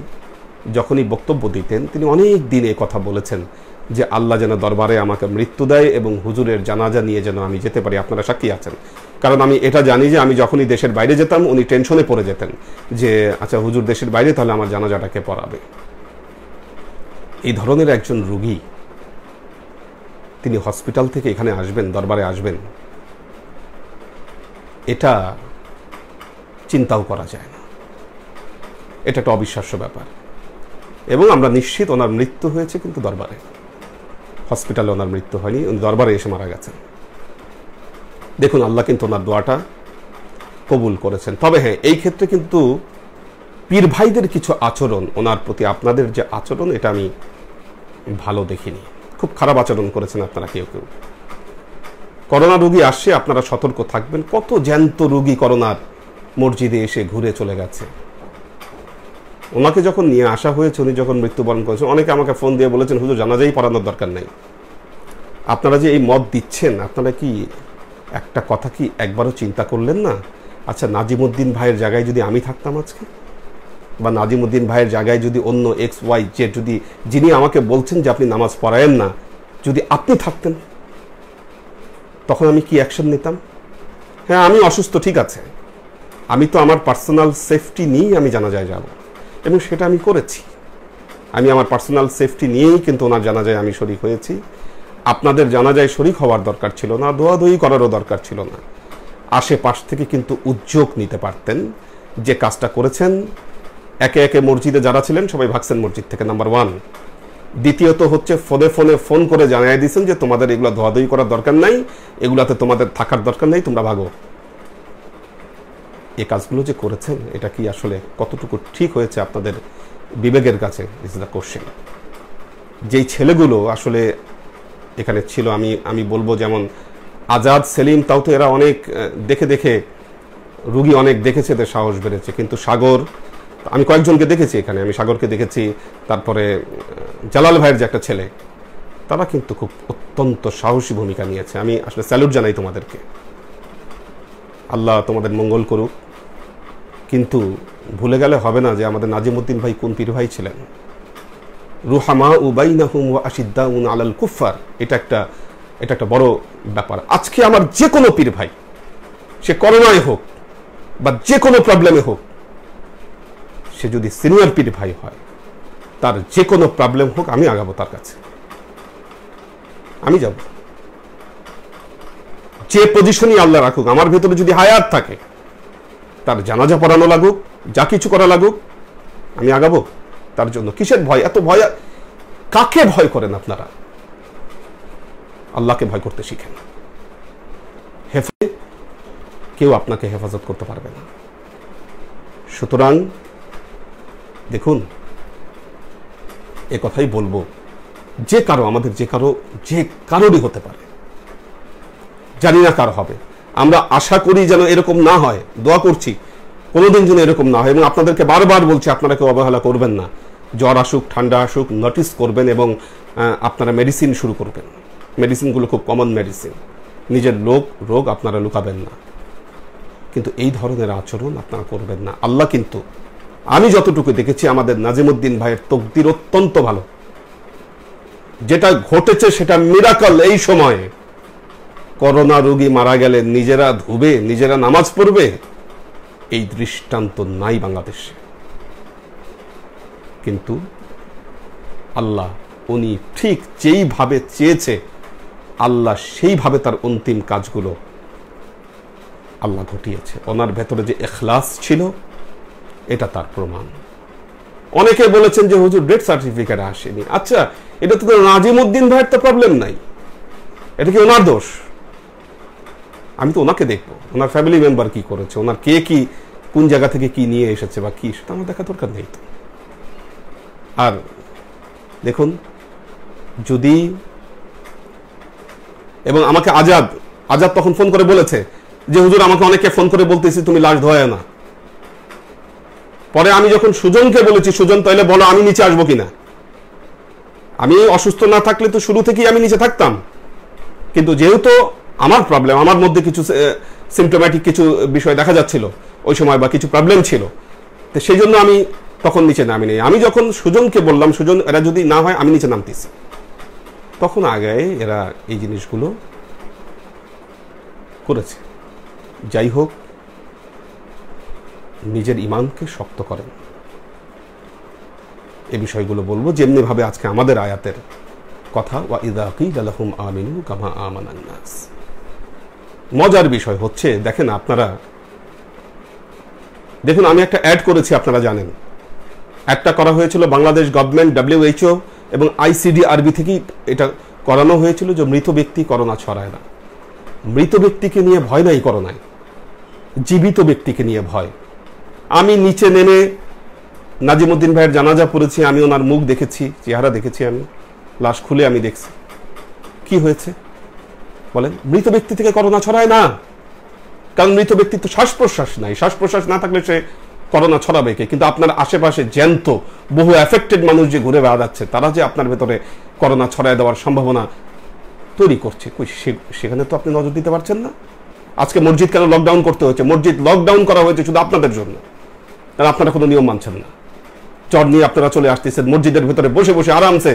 যখনই বক্তব্য দিতেন তিনি অনেক দিন এই কথা বলেছেন যে আল্লাহ যেন দরবারে আমাকে মৃত্যু দেয় এবং হুজুরের জানাজা নিয়ে যেন আমি যেতে পারি। আপনারা সাক্ষী আছেন, কারণ আমি এটা জানি যে আমি যখনই দেশের বাইরে যেতাম উনি টেনশনে পড়ে যেতেন যে আচ্ছা হুজুর দেশের বাইরে, তাহলে আমার জানাজাটাকে পড়াবে। এই ধরনের একজন রোগী তিনি হসপিটাল থেকে এখানে আসবেন, দরবারে আসবেন, এটা চিন্তাও করা যায় না। এটা একটা অবিশ্বাস্য ব্যাপার। এবং আমরা নিশ্চিত ওনার মৃত্যু হয়েছে কিন্তু দরবারে, হসপিটালে ওনার মৃত্যু হয়নি, উনি দরবারে এসে মারা গেছেন। দেখুন আল্লাহ কিন্তু ওনার দোয়াটা কবুল করেছেন। তবে হ্যাঁ, এই ক্ষেত্রে কিন্তু পীর ভাইদের কিছু আচরণ, ওনার প্রতি আপনাদের যে আচরণ, এটা আমি ভালো দেখিনি। খুব খারাপ আচরণ করেছেন আপনারা কেউ কেউ। করোনা রোগী আসছে, আপনারা সতর্ক থাকবেন। কত জ্যান্ত রোগী করোনার মসজিদে এসে ঘুরে চলে গেছে। ওনাকে যখন নিয়ে আসা হয়েছে, উনি যখন মৃত্যুবরণ করেছেন, অনেকে আমাকে ফোন দিয়ে বলেছেন হুজুর জানাজাই পড়ানোর দরকার নেই। আপনারা যে এই মত দিচ্ছেন, আপনারা কি একটা কথা কি একবারও চিন্তা করলেন না? আচ্ছা, নাজিমউদ্দিন ভাইয়ের জায়গায় যদি আমি থাকতাম আজকে, বা নাজিমউদ্দিন ভাইয়ের জায়গায় যদি অন্য XYZ, যদি যিনি আমাকে বলছেন যে আপনি নামাজ পড়ায়েন না, যদি আপনি থাকতেন, তখন আমি কি অ্যাকশন নিতাম? হ্যাঁ, আমি অসুস্থ, ঠিক আছে, আমি তো আমার পার্সোনাল সেফটি নিয়েই আমি জানাজায় যাব, এবং সেটা আমি করেছি। আমি আমার পার্সোনাল সেফটি নিয়েই কিন্তু ওনার জানাজায় আমি শরীক হয়েছি। আপনাদের জানাজায় শরীক হওয়ার দরকার ছিল না, দোয়াদুয়ি করারও দরকার ছিল না। আশেপাশ থেকে কিন্তু উদ্যোগ নিতে পারতেন। যে কাজটা করেছেন, একে একে মসজিদে যারা ছিলেন সবাই ভাগছেন মসজিদ থেকে, নাম্বার 1। দ্বিতীয়ত হচ্ছে ফোন করে জানিয়ে দিয়েছেন যে তোমাদের এগুলো দোয়াদুয়ি করার দরকার নাই, এগুলাতে তোমাদের থাকার দরকার নেই, তোমরা ভাগো। এই কাজগুলো যে করেছেন, এটা কি আসলে কতটুকু ঠিক হয়েছে আপনাদের বিবেকের কাছে? Is the question. যেই ছেলেগুলো আসলে এখানে ছিল, আমি বলবো যেমন আজাদ, সেলিম, তাও তো এরা অনেক দেখে দেখে রুগী অনেক দেখেছে, এদের সাহস বেড়েছে। কিন্তু সাগর, আমি কয়েকজনকে দেখেছি এখানে, আমি সাগরকে দেখেছি, তারপরে জালাল ভাইয়ের যে একটা ছেলে, তারা কিন্তু খুব অত্যন্ত সাহসী ভূমিকা নিয়েছে। আমি আসলে স্যালুট জানাই তোমাদেরকে। আল্লাহ তোমাদের মঙ্গল করুক। কিন্তু ভুলে গেলে হবে না যে আমাদের নাজিমউদ্দিন ভাই কোন পীর ভাই ছিলেন। রুহামা বাইনাহুম ওয়া আশিদ্দাউন আলাল কুফার, এটা একটা বড় ব্যাপার। আজকে আমার যে কোনো পীর ভাই, সে করোনায় হোক বা যে কোনো প্রবলেমে হোক, সে যদি সিনিয়র পীর ভাই হয়, তার যে কোনো প্রবলেম হোক, আমি আগাবো তার কাছে, আমি যাব। যে পজিশনই আল্লাহ রাখুক, আমার ভেতরে যদি হায়াত থাকে, তার জানাজা পড়ানো লাগুক, যা কিছু করা লাগুক, আমি আগাবো তার জন্য। কিসের ভয়? এত ভয় কাকে ভয় করেন আপনারা? আল্লাহকে ভয় করতে শিখেন। কেউ আপনাকে হেফাজত করতে পারবে না। সুতরাং দেখুন, এ কথাই বলবো, যে কারো, আমাদের যে কারোরই হতে পারে, জানি না কার হবে। আমরা আশা করি যেন এরকম না হয়, দোয়া করছি কোনোদিন যেন এরকম না হয়। এবং আপনাদেরকে বারবার বলছি, আপনারা কেউ অবহেলা করবেন না। জ্বর আসুক, ঠান্ডা আসুক, নোটিস করবেন এবং আপনারা মেডিসিন শুরু করবেন। মেডিসিনগুলো খুব কমন মেডিসিন। নিজের রোগ আপনারা লুকাবেন না, কিন্তু এই ধরনের আচরণ আপনারা করবেন না। আল্লাহ কিন্তু, আমি যতটুকু দেখেছি, আমাদের নাজিমউদ্দিন ভাইয়ের তকদির অত্যন্ত ভালো। যেটা ঘটেছে সেটা মিরাকল। এই সময়ে করোনা রোগী মারা গেলে নিজেরা ধুবে, নিজেরা নামাজ পড়বে, এই দৃষ্টান্ত নাই বাংলাদেশে। কিন্তু আল্লাহ, উনি ঠিক যেইভাবে চেয়েছে, আল্লাহ সেইভাবে তার অন্তিম কাজগুলো আল্লাহ ঘটিয়েছে। ওনার ভেতরে যে ইখলাস ছিল, এটা তার প্রমাণ। অনেকে বলেছেন যে হুজুর ডেথ সার্টিফিকেট আসেনি। আচ্ছা, এটা তো নাজিমউদ্দিন ভাইয়ের তো প্রবলেম নাই, এটা কি ওনার দোষ? আমি তো ওনাকে দেখবো, ওনার ফ্যামিলি মেম্বার কি করেছে, ওনার কে কি কোন জায়গা থেকে কি নিয়ে এসেছে বা কি, সেটা আমার দেখা দরকার নেই তো। আর দেখুন, যদি এবং আমাকে আজাদ তখন ফোন করে বলেছে যে হুজুর আমাকে অনেকে ফোন করে বলতেছি তুমি লাশ ধোয়া না। পরে আমি যখন সুজনকে বলেছি, সুজন তাইলে বলো আমি নিচে আসবো কিনা। আমি অসুস্থ না থাকলে তো শুরু থেকেই আমি নিচে থাকতাম, কিন্তু যেহেতু আমার প্রবলেম, আমার মধ্যে কিছু সিমটোম্যাটিক কিছু বিষয় দেখা যাচ্ছিল ওই সময়, বা কিছু প্রবলেম ছিল, তো সেই জন্য আমি তখন নিচে নামি নেই। আমি যখন সুজনকে বললাম সুজন এরা যদি না হয় আমি নিচে নামতেছি, তখন আগে এরা এই জিনিসগুলো করেছে। যাই হোক, নিজের ঈমানকে শক্ত করেন, এই বিষয়গুলো বলবো যেমনি ভাবে আজকে আমাদের আয়াতের কথা, ওয়া ইযা কিলা লাহুম আমিনু কামা আমানান নাস। মজার বিষয় হচ্ছে, দেখেন আপনারা দেখুন, আমি একটা অ্যাড করেছি, আপনারা জানেন একটা করা হয়েছিল বাংলাদেশ গভর্নমেন্ট, WHO এবং ICDRB থেকেই এটা করানো হয়েছিল যে মৃত ব্যক্তি করোনা ছড়ায় না। মৃত ব্যক্তিকে নিয়ে ভয় নাই করোনায়, জীবিত ব্যক্তিকে নিয়ে ভয়। আমি নিচে নেমে নাজিমউদ্দিন ভাইয়ের জানাজা পড়েছি, আমি ওনার মুখ দেখেছি, চেহারা দেখেছি, আমি লাশ খুলে আমি দেখছি কি হয়েছে বলেন। মৃত ব্যক্তি থেকে করোনা ছড়ায় না, কারণ মৃত ব্যক্তির তো শ্বাস প্রশ্বাস নাই, শ্বাস প্রশ্বাস না থাকলে সে করোনা ছড়াবে কে? কিন্তু আপনার আশেপাশে জ্যান্ত বহু এফেক্টেড মানুষ যে ঘুরে বেড়াচ্ছে, তারা যে আপনার ভেতরে করোনা ছড়ায় দেওয়ার সম্ভাবনা তৈরি করছে, সেখানে তো আপনি নজর দিতে পারছেন না। আজকে মসজিদ কেন লকডাউন করতে হচ্ছে? মসজিদ লকডাউন করা হয়েছে শুধু আপনাদের জন্য, কারণ আপনারা কোনো নিয়ম মানছেন না। চট নিয়ে আপনারা চলে আসতেছেন মসজিদের ভেতরে, বসে বসে আরামসে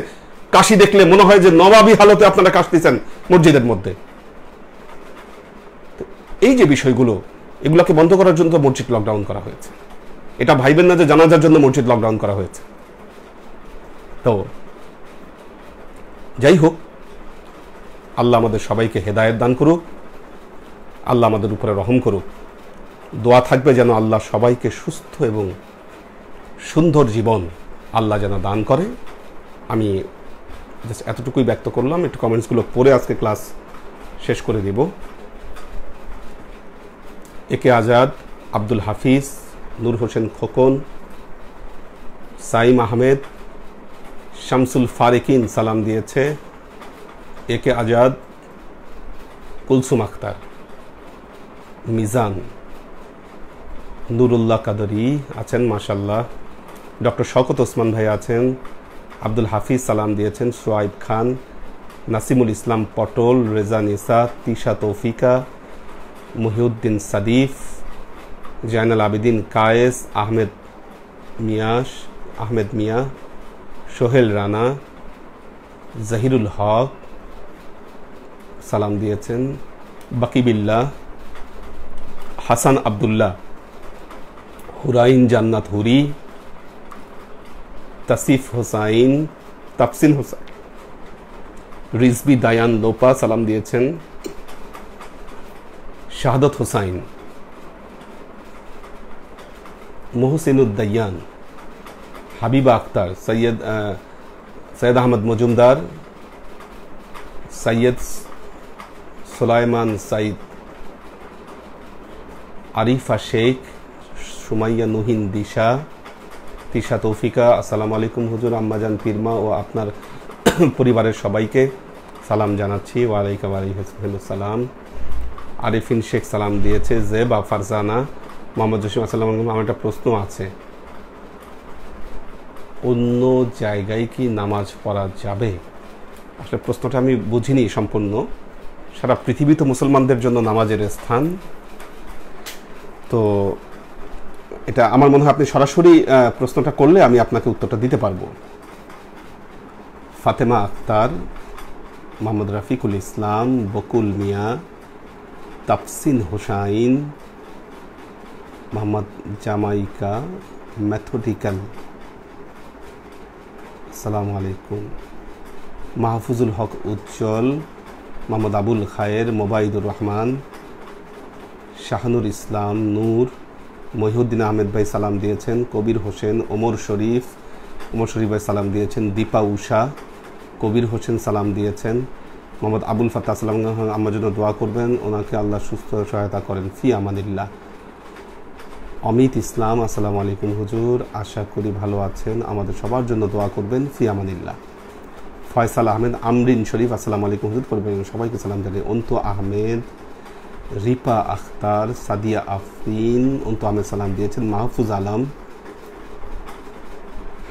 কাশি দেখলে মনে হয় যে নবাবী হালতে আপনারা কাশতেছেন মসজিদের মধ্যে। এই যে বিষয়গুলো, এগুলোকে বন্ধ করার জন্য তো মসজিদ লকডাউন করা হয়েছে। এটা ভাইবেন না যে জানাজার জন্য মসজিদ লকডাউন করা হয়েছে। তো যাই হোক, আল্লাহ আমাদের সবাইকে হেদায়েত দান করুক, আল্লাহ আমাদের উপরে রহম করুক। দোয়া থাকবে যেন আল্লাহ সবাইকে সুস্থ এবং সুন্দর জীবন আল্লাহ যেন দান করে। আমি জাস্ট এতটুকুই ব্যক্ত করলাম, একটু কমেন্টসগুলো পড়ে আজকে ক্লাস শেষ করে দিব। একে আজাদ, আব্দুল হাফিজ, নূর হোসেন খোকন, সাইম আহমেদ, শামসুল ফারিকিন সালাম দিয়েছে। একে আজাদ, কুলসুম আখতার, মিজান, নুরুল্লাহ কাদরি আছেন মাশাল্লাহ, ডক্টর শওকত ওসমান ভাই আছেন, আব্দুল হাফিজ সালাম দিয়েছেন, সোয়াইব খান, নাসিমুল ইসলাম পটল, রেজা নিসা, তিশা তৌফিকা, মহিউদ্দিন সাদিফ, জাইনাল আবেদিন কায়েস, আহমেদ মিয়া, সোহেল রানা, জাহিরুল হক সালাম দিয়েছেন, বাকিবিল্লাহ, হাসান আবদুল্লাহ, হুরাইন জান্নাত হুরি, তাসিফ হোসাইন, তাফসিন হোসাইন, রিজবি দায়ান লোপা সালাম দিয়েছেন, শাহাদত হোসাইন, মোহসিনুদ্দায়ান, হাবিবা আক্তার, সৈয়দ আহমদ মজুমদার, সৈয়দ সুলাইমান সাইদ, আরিফা শেখ, সুমাইয়া নুহিন দিশা, তিশা তৌফিকা। আসসালামু আলাইকুম হুজুর, আম্মাজান পীরমা ও আপনার পরিবারের সবাইকে সালাম জানাচ্ছি। ওয়ালাইকুম আসসালাম। আরিফিন শেখ সালাম দিয়েছে। জেবা ফারজানা, মোহাম্মদ জসিম আসসালাম আলাইকুম। আমার একটা প্রশ্ন আছে, অন্য জায়গায় কি নামাজ পড়া যাবে? আসলে প্রশ্নটা আমি বুঝিনি সম্পূর্ণ। সারা পৃথিবী তো মুসলমানদের জন্য নামাজের স্থান, তো এটা আমার মনে হয় আপনি সরাসরি প্রশ্নটা করলে আমি আপনাকে উত্তরটা দিতে পারবো। ফাতেমা আক্তার, মোহাম্মদ রফিকুল ইসলাম, বকুল মিয়া, তাফসিন হোসাইন, মোহাম্মদ জামাইকা, ম্যাথোডিক্যাল, আসসালামু আলাইকুম, মাহফুজুল হক উজ্জ্বল, মোহাম্মদ আবুল খায়ের, মোবাইদুর রহমান, শাহানুর ইসলাম নূর, মহিউদ্দিন আহমেদ ভাই সালাম দিয়েছেন, কবির হোসেন, ওমর শরীফ ভাই সালাম দিয়েছেন, দীপা উষা, কবির হোসেন সালাম দিয়েছেন, মোহাম্মদ আবুল ফাত্তাহ আসসালাম আমার জন্য দোয়া করবেন, ওনাকে আল্লাহ সুস্থ সহায়তা করেন, ফি আমানিল্লাহ। অমিত ইসলাম আসসালামু আলাইকুম হুজুর, আশা করি ভালো আছেন, আমাদের সবার জন্য দোয়া করবেন, ফি আমানিল্লাহ। ফয়সাল আহমেদ আমরিন শরীফ আসসালামু আলাইকুম হুজুর, করবেন, সবাইকে সালাম জানিয়ে। অন্তু আহমেদ, রিপা আখতার, সাদিয়া আফরিন অন্তু আহমেদ সালাম দিয়েছেন। মাহফুজ আলম,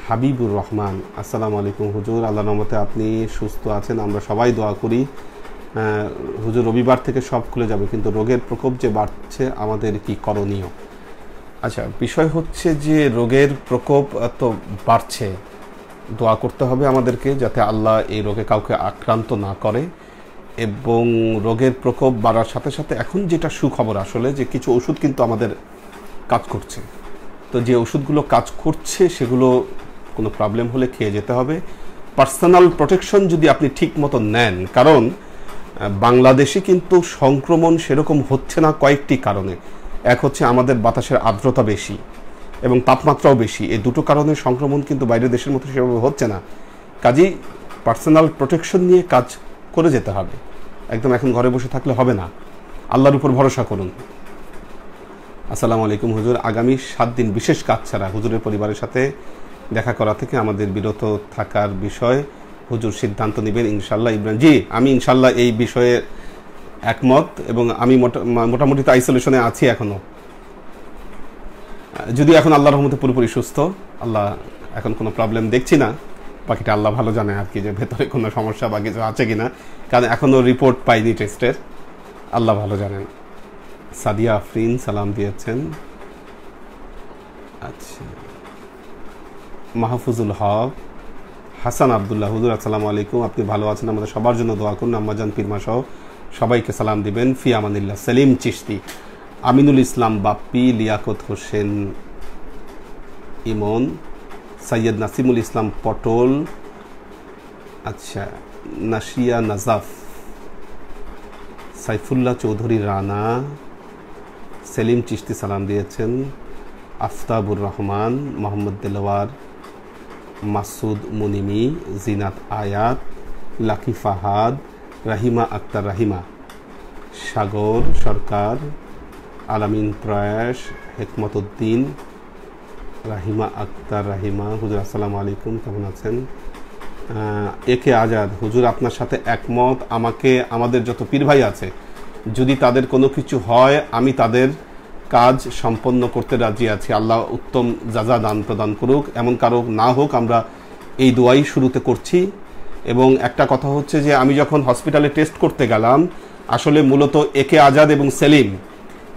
হাবিবুর রহমান আসসালামু আলাইকুম হুজুর, আল্লাহর রহমতে আপনি সুস্থ আছেন, আমরা সবাই দোয়া করি। হুজুর রবিবার থেকে সব খুলে যাবে, কিন্তু রোগের প্রকোপ যে বাড়ছে আমাদের কি করণীয়? আচ্ছা, বিষয় হচ্ছে যে রোগের প্রকোপ তো বাড়ছে, দোয়া করতে হবে আমাদেরকে যাতে আল্লাহ এই রোগে কাউকে আক্রান্ত না করে। এবং রোগের প্রকোপ বাড়ার সাথে সাথে এখন যেটা সুখবর আসলে যে কিছু ওষুধ কিন্তু আমাদের কাজ করছে। তো যে ওষুধগুলো কাজ করছে সেগুলো কোনো প্রবলেম হলে খেয়ে যেতে হবে। পার্সোনাল প্রোটেকশন যদি আপনি ঠিক মতো নেন, কারণ বাংলাদেশে কিন্তু সংক্রমণ সেরকম হচ্ছে না কয়েকটি কারণে। এক হচ্ছে আমাদের বাতাসের আর্দ্রতা বেশি এবং তাপমাত্রাও বেশি, এই দুটো কারণে সংক্রমণ কিন্তু বাইরের দেশের মতো সেভাবে হচ্ছে না। কাজেই পার্সোনাল প্রোটেকশন নিয়ে কাজ করে যেতে হবে, একদম এখন ঘরে বসে থাকলে হবে না, আল্লাহর উপর ভরসা করুন। আসসালামু আলাইকুম হুজুর, আগামী 7 দিন বিশেষ কাজ ছাড়া হুজুরের পরিবারের সাথে দেখা করা থেকে আমাদের বিরত থাকার বিষয় হুজুর সিদ্ধান্ত নেবেন ইনশাল্লাহ। ইব্রাহিম জি, আমি ইনশাল্লাহ এই বিষয়ে একমত এবং আমি মোটামুটি তো আইসোলেশনে আছি এখনও, যদিও এখন আল্লাহর রহমতে পুরোপুরি সুস্থ, আল্লাহ এখন কোনো প্রবলেম দেখছি না, বাকিটা আল্লাহ ভালো জানে আর কি, যে ভেতরে কোনো সমস্যা বা কিছু আছে কিনা, কারণ এখনও রিপোর্ট পাইনি টেস্টের, আল্লাহ ভালো জানেন। সাদিয়া আফরিন সালাম দিয়েছেন। আচ্ছা, মাহফুজুল হক, হাসান আবদুল্লাহ হুজুর আসসালামু আলাইকুম, আপনি ভালো আছেন, আমাদের সবার জন্য দোয়া করুন, আম্মাজান পীরমা সহ সবাইকে সালাম দিবেন, ফি আমানিল্লাহ। সেলিম চিশতি, আমিনুল ইসলাম বাপ্পি, লিয়াকত হোসেন ইমন, সৈয়দ নাসিমুল ইসলাম পটল, আচ্ছা নাসিয়া নাজাফ, সাইফুল্লাহ চৌধুরী রানা, সেলিম চিশতি সালাম দিয়েছেন। আফতাবুর রহমান, মোহাম্মদ দেলোয়ার, মাসুদ মুনিমি, জিনাত আয়াত, লাকি ফাহাদ, রাহিমা আক্তার রাহিমা, সাগর সরকার, আলামিন প্রয়াস, হেকমত উদ্দিন, রাহিমা আক্তার রাহিমা হুজুর আসসালামু আলাইকুম, কেমন আছেন? একে আজাদ হুজুর আপনার সাথে একমত, আমাদের যত পীর ভাই আছে যদি তাদের কোনো কিছু হয় আমি তাদের কাজ সম্পন্ন করতে রাজি আছি, আল্লাহ উত্তম যাজা দান প্রদান করুক, এমন কারো না হোক, আমরা এই দোয়াই শুরুতে করছি। এবং একটা কথা হচ্ছে যে আমি যখন হসপিটালে টেস্ট করতে গেলাম, আসলে মূলত একে আজাদ এবং সেলিম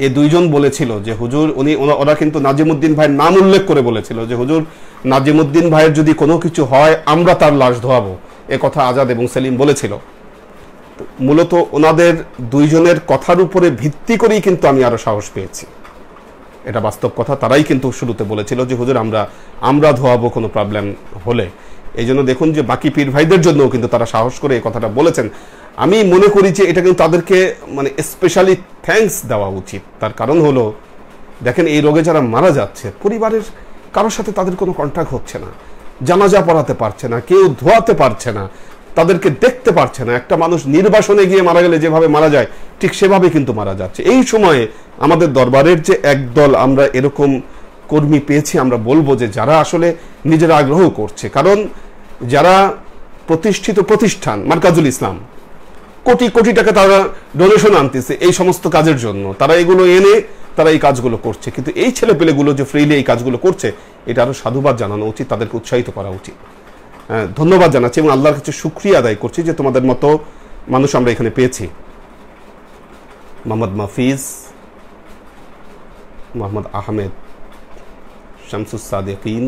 এ দুইজন বলেছিল যে হুজুর, ওরা কিন্তু নাজিমুদ্দিন ভাইয়ের নাম উল্লেখ করে বলেছিল যে হুজুর নাজিমুদ্দিন ভাইয়ের যদি কোনো কিছু হয় আমরা তার লাশ ধোয়াবো, এ কথা আজাদ এবং সেলিম বলেছিল। মূলত ওনাদের দুইজনের কথার উপরে ভিত্তি করেই কিন্তু আমি আরো সাহস পেয়েছি, এটা বাস্তব কথা, তারাই কিন্তু শুরুতে বলেছিল যে হুজুর আমরা ধোয়াবো কোনো প্রবলেম হলে। এই জন্য দেখুন যে বাকি পীর ভাইদের জন্যও কিন্তু তারা সাহস করে এই কথাটা বলেছেন। আমি মনে করি যে এটা কিন্তু তাদেরকে মানে স্পেশালি থ্যাঙ্কস দেওয়া উচিত। তার কারণ হলো দেখেন এই রোগে যারা মারা যাচ্ছে পরিবারের কারোর সাথে তাদের কোনো কন্ট্যাক্ট হচ্ছে না, জানাজা পড়াতে পারছে না, কেউ ধোয়াতে পারছে না, তাদেরকে দেখতে পারছে না। একটা মানুষ নির্বাসনে গিয়ে মারা গেলে যেভাবে মারা যায় ঠিক সেভাবে কিন্তু মারা যাচ্ছে। এই সময়ে আমাদের দরবারের যে একদল আমরা এরকম কর্মী পেয়েছি, আমরা বলবো যে যারা আসলে নিজেরা আগ্রহ করছে, কারণ যারা প্রতিষ্ঠিত প্রতিষ্ঠান মার্কাজুল ইসলাম কোটি কোটি টাকা তারা ডোনেশন আনতেছে এই সমস্ত কাজের জন্য, তারা এগুলো এনে তারা এই কাজগুলো করছে, কিন্তু এই ছেলেপেলেগুলো যে ফ্রিলি এই কাজগুলো করছে এটা আরো সাধুবাদ জানানো উচিত, তাদেরকে উৎসাহিত করা উচিত। ধন্যবাদ জানাচ্ছি এবং আল্লাহর কাছে শুকরিয়া আদায় করছি যে তোমাদের মতো মানুষ আমরা এখানে পেয়েছি। মোহাম্মদ মাফিজ, মোহাম্মদ আহমেদ, শামসুস সাদিকিন,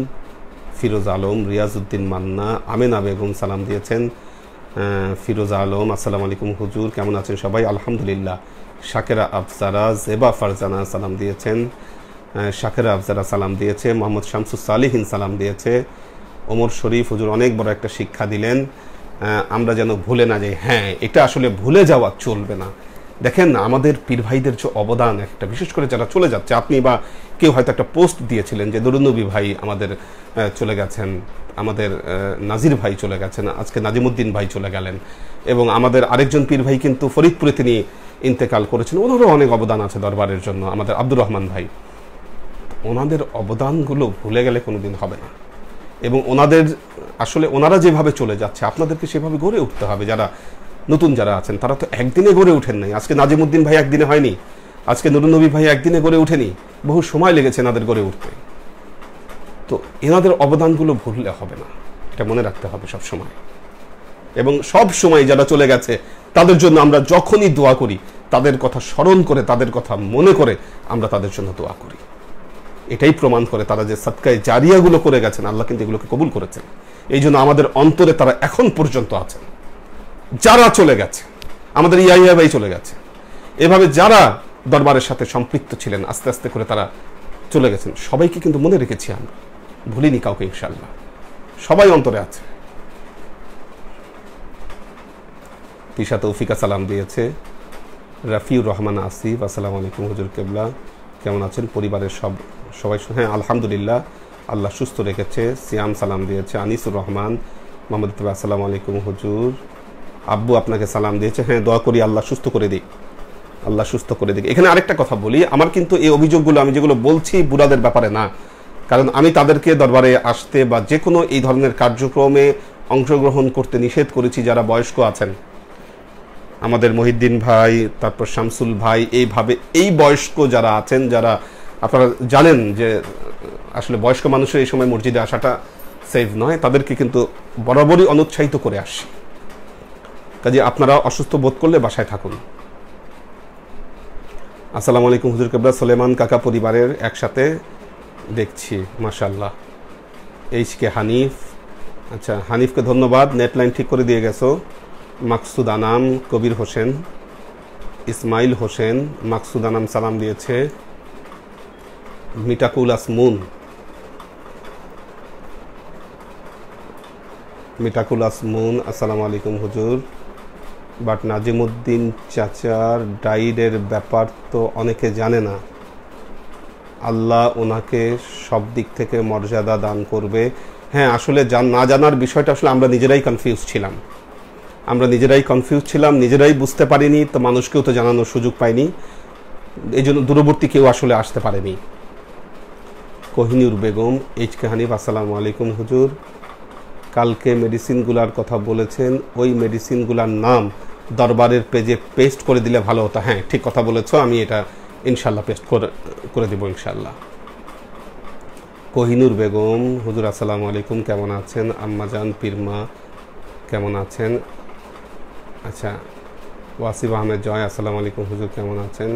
ফিরোজ আলম, রিয়াজউদ্দিন মান্না, আমেনা বেগম সালাম দিয়েছেন। ফিরোজ আলম আসসালামু আলাইকুম হুজুর, কেমন আছেন সবাই? আলহামদুলিল্লাহ। শাকেরা আফজারা, জেবা ফারজানা সালাম দিয়েছেন। শাকেরা আফজারা সালাম দিয়েছে। মোহাম্মদ শামসুস সালিহিন সালাম দিয়েছে। ওমর শরীফ হুজুর অনেক বড় একটা শিক্ষা দিলেন, আমরা যেন ভুলে না যাই। হ্যাঁ, এটা আসলে ভুলে যাওয়া চলবে না, দেখেন আমাদের পীর ভাইদের যে অবদান, একটা বিশেষ করে যারা চলে যাচ্ছে, আপনি বা কেউ হয়তো একটা পোস্ট দিয়েছিলেন যে নুরুন্নবী ভাই আমাদের চলে গেছেন, আমাদের নাজির ভাই চলে গেছেন, আজকে নাজিমুদ্দিন ভাই চলে গেলেন, এবং আমাদের আরেকজন পীর ভাই কিন্তু ফরিদপুরে তিনি ইন্তেকাল করেছেন, ওনারও অনেক অবদান আছে দরবারের জন্য, আমাদের আব্দুর রহমান ভাই। ওনাদের অবদানগুলো ভুলে গেলে কোনোদিন হবে না, এবং ওনাদের আসলে ওনারা যেভাবে চলে যাচ্ছে আপনাদেরকে সেভাবে গড়ে উঠতে হবে। যারা নতুন যারা আছেন তারা তো একদিনে গড়ে ওঠেন নাই। আজকে নাজিমুদ্দিন ভাই একদিনে হয়নি, আজকে নুরুন্নবী ভাই একদিনে গড়ে ওঠেনি, বহু সময় লেগেছে এনাদের গড়ে উঠতে। তো এনাদের অবদানগুলো ভুললে হবে না, এটা মনে রাখতে হবে সব সময়। এবং সব সময় যারা চলে গেছে তাদের জন্য আমরা যখনই দোয়া করি, তাদের কথা স্মরণ করে, তাদের কথা মনে করে আমরা তাদের জন্য দোয়া করি। এটাই প্রমাণ করে তারা যে সাদকায়ে জারিয়াগুলো করে গেছেন, আল্লাহ কিন্তু এগুলোকে কবুল করেছেন। এই জন্য আমাদের অন্তরে তারা এখন পর্যন্ত আছেন। যারা চলে গেছে, আমাদের ইয়াহিয়া ভাই চলে গেছে, এভাবে যারা দরবারের সাথে সম্পৃক্ত ছিলেন আস্তে আস্তে করে তারা চলে গেছেন, সবাইকে কিন্তু মনে রেখেছি আমরা, ভুলিনি কাউকে ইনশাআল্লাহ, সবাই অন্তরে আছে। তিশা তৌফিকা সালাম দিয়েছে, রাফিউর রহমান আসিফ আসসালামু আলাইকুম হুজুর কেবলা, কেমন আছেন? পরিবারের সবাই? হ্যাঁ আলহামদুলিল্লাহ, আল্লাহ সুস্থ রেখেছে। সিয়াম সালাম দিয়েছে, আনিসুর রহমান মোহাম্মদ আসসালামু আলাইকুম হুজুর। আব্বু আপনাকে সালাম দিয়েছে, হ্যাঁ দোয়া করি আল্লাহ সুস্থ করে দিক, আল্লাহ সুস্থ করে দিক। এখানে আরেকটা কথা বলি, আমার কিন্তু এই অভিযোগগুলো আমি যেগুলো বলছি বুড়াদের ব্যাপারে না, কারণ আমি তাদেরকে দরবারে আসতে বা যে কোনো এই ধরনের কার্যক্রমে অংশগ্রহণ করতে নিষেধ করেছি যারা বয়স্ক আছেন। আমাদের মহিউদ্দিন ভাই, তারপর শামসুল ভাই, এইভাবে এই বয়স্ক যারা আছেন, যারা আপনারা জানেন যে আসলে বয়স্ক মানুষের এই সময় মসজিদে আসাটা সেফ নয়, তাদেরকে কিন্তু বরাবরই অনুৎসাহিত করে আসছি। কাজে আপনারা অসুস্থ বোধ করলে বাসায় থাকুন। আসসালামু আলাইকুম হুজুর কেবলা, সুলেমান কাকা পরিবারের একসাথে দেখছি মাশাআল্লাহ। এইচকে হানিফ, আচ্ছা হানিফকে ধন্যবাদ, নেট লাইন ঠিক করে দিয়ে গেছো। মাকসুদ আনাম, কবির হোসেন, ইসমাইল হোসেন, মাকসুদ আনাম সালাম দিয়েছে। মিটাকুল আসমুন, মিটাকুল আসমুন আসসালামু আলাইকুম হুজুর। বাট নাজিমুদ্দিন চাচার ডাইডের ব্যাপার তো অনেকে জানে না, আল্লাহ ওনাকে সব দিক থেকে মর্যাদা দান করবে। হ্যাঁ আসলে না জানার বিষয়টা আসলে আমরা নিজেরাই কনফিউজ ছিলাম, নিজেরাই বুঝতে পারিনি, তো মানুষকেও তো জানানোর সুযোগ পাইনি, এই জন্য দূরবর্তী কেউ আসলে আসতে পারেনি। কোহিনুর বেগম, এইচকে হানিফ আসসালামু আলাইকুম হুজুর। কালকে মেডিসিনগুলার কথা বলেছেন, ওই মেডিসিনগুলার নাম দরবারের পেজে পেস্ট করে দিলে ভালো হতো। হ্যাঁ ঠিক কথা বলেছ, আমি এটা ইনশাল্লাহ পেস্ট করে দেবো ইনশাল্লাহ। কোহিনুর বেগম, হুজুর আসসালামু আলাইকুম, কেমন আছেন? আম্মাজান পীরমা কেমন আছেন? আচ্ছা ওয়াসিফ আহমেদ জয়, আসসালামু আলাইকুম হুজুর, কেমন আছেন?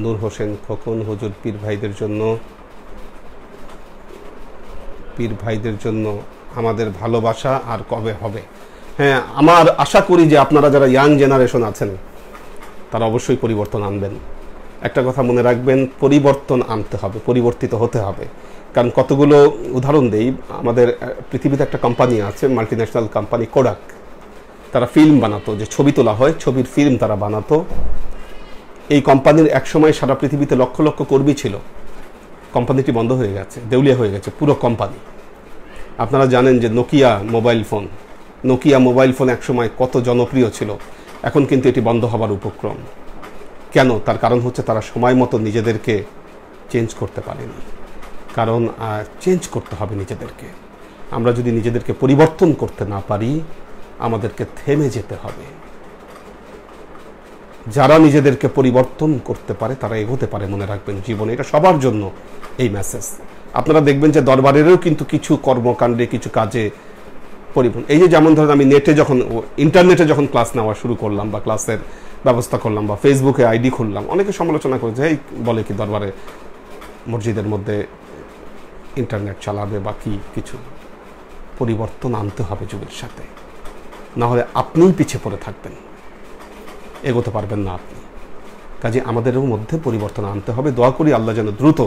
নূর হোসেন খোকন, হুজুর পীর ভাইদের জন্য আমাদের ভালোবাসা আর কবে হবে? হ্যাঁ আমার আশা করি যে আপনারা যারা ইয়াং জেনারেশন আছেন তারা অবশ্যই পরিবর্তন আনবেন। একটা কথা মনে রাখবেন, পরিবর্তন আনতে হবে, পরিবর্তিত হতে হবে। কারণ কতগুলো উদাহরণ দেই, আমাদের পৃথিবীতে একটা কোম্পানি আছে, মাল্টিন্যাশনাল কোম্পানি কোডাক, তারা ফিল্ম বানাতো, যে ছবি তোলা হয়, ছবির ফিল্ম তারা বানাতো। এই কোম্পানির একসময় সারা পৃথিবীতে লক্ষ লক্ষ কর্মী ছিল, কোম্পানিটি বন্ধ হয়ে গেছে, দেউলিয়া হয়ে গেছে পুরো কোম্পানি। আপনারা জানেন যে নোকিয়া মোবাইল ফোন একসময় কত জনপ্রিয় ছিল, এখন কিন্তু এটি বন্ধ হবার উপক্রম। কেন? তার কারণ হচ্ছে তারা সময় মতো নিজেদেরকে চেঞ্জ করতে পারেনি। কারণ চেঞ্জ করতে হবে নিজেদেরকে। আমরা যদি নিজেদেরকে পরিবর্তন করতে না পারি, আমাদেরকে থেমে যেতে হবে। যারা নিজেদেরকে পরিবর্তন করতে পারে তারা এগোতে পারে, মনে রাখবেন জীবনে। এটা সবার জন্য এই মেসেজ। আপনারা দেখবেন যে দরবারেরও কিন্তু কিছু কর্মকাণ্ডে, কিছু কাজে পরিবর্তন। এই যে যেমন ধরেন আমি ইন্টারনেটে যখন ক্লাস নেওয়া শুরু করলাম বা ক্লাসের ব্যবস্থা করলাম বা ফেসবুকে আইডি খুললাম, অনেকে সমালোচনা করেছে, এই বলে কি দরবারে মসজিদের মধ্যে ইন্টারনেট চালাবে বা কিছু। পরিবর্তন আনতে হবে যুগের সাথে, না হলে আপনিই পিছিয়ে পড়ে থাকবেন, এগোতে পারবেন না আপনি। কাজে আমাদেরও মধ্যে পরিবর্তন আনতে হবে। দোয়া করি আল্লাহ যেন দ্রুত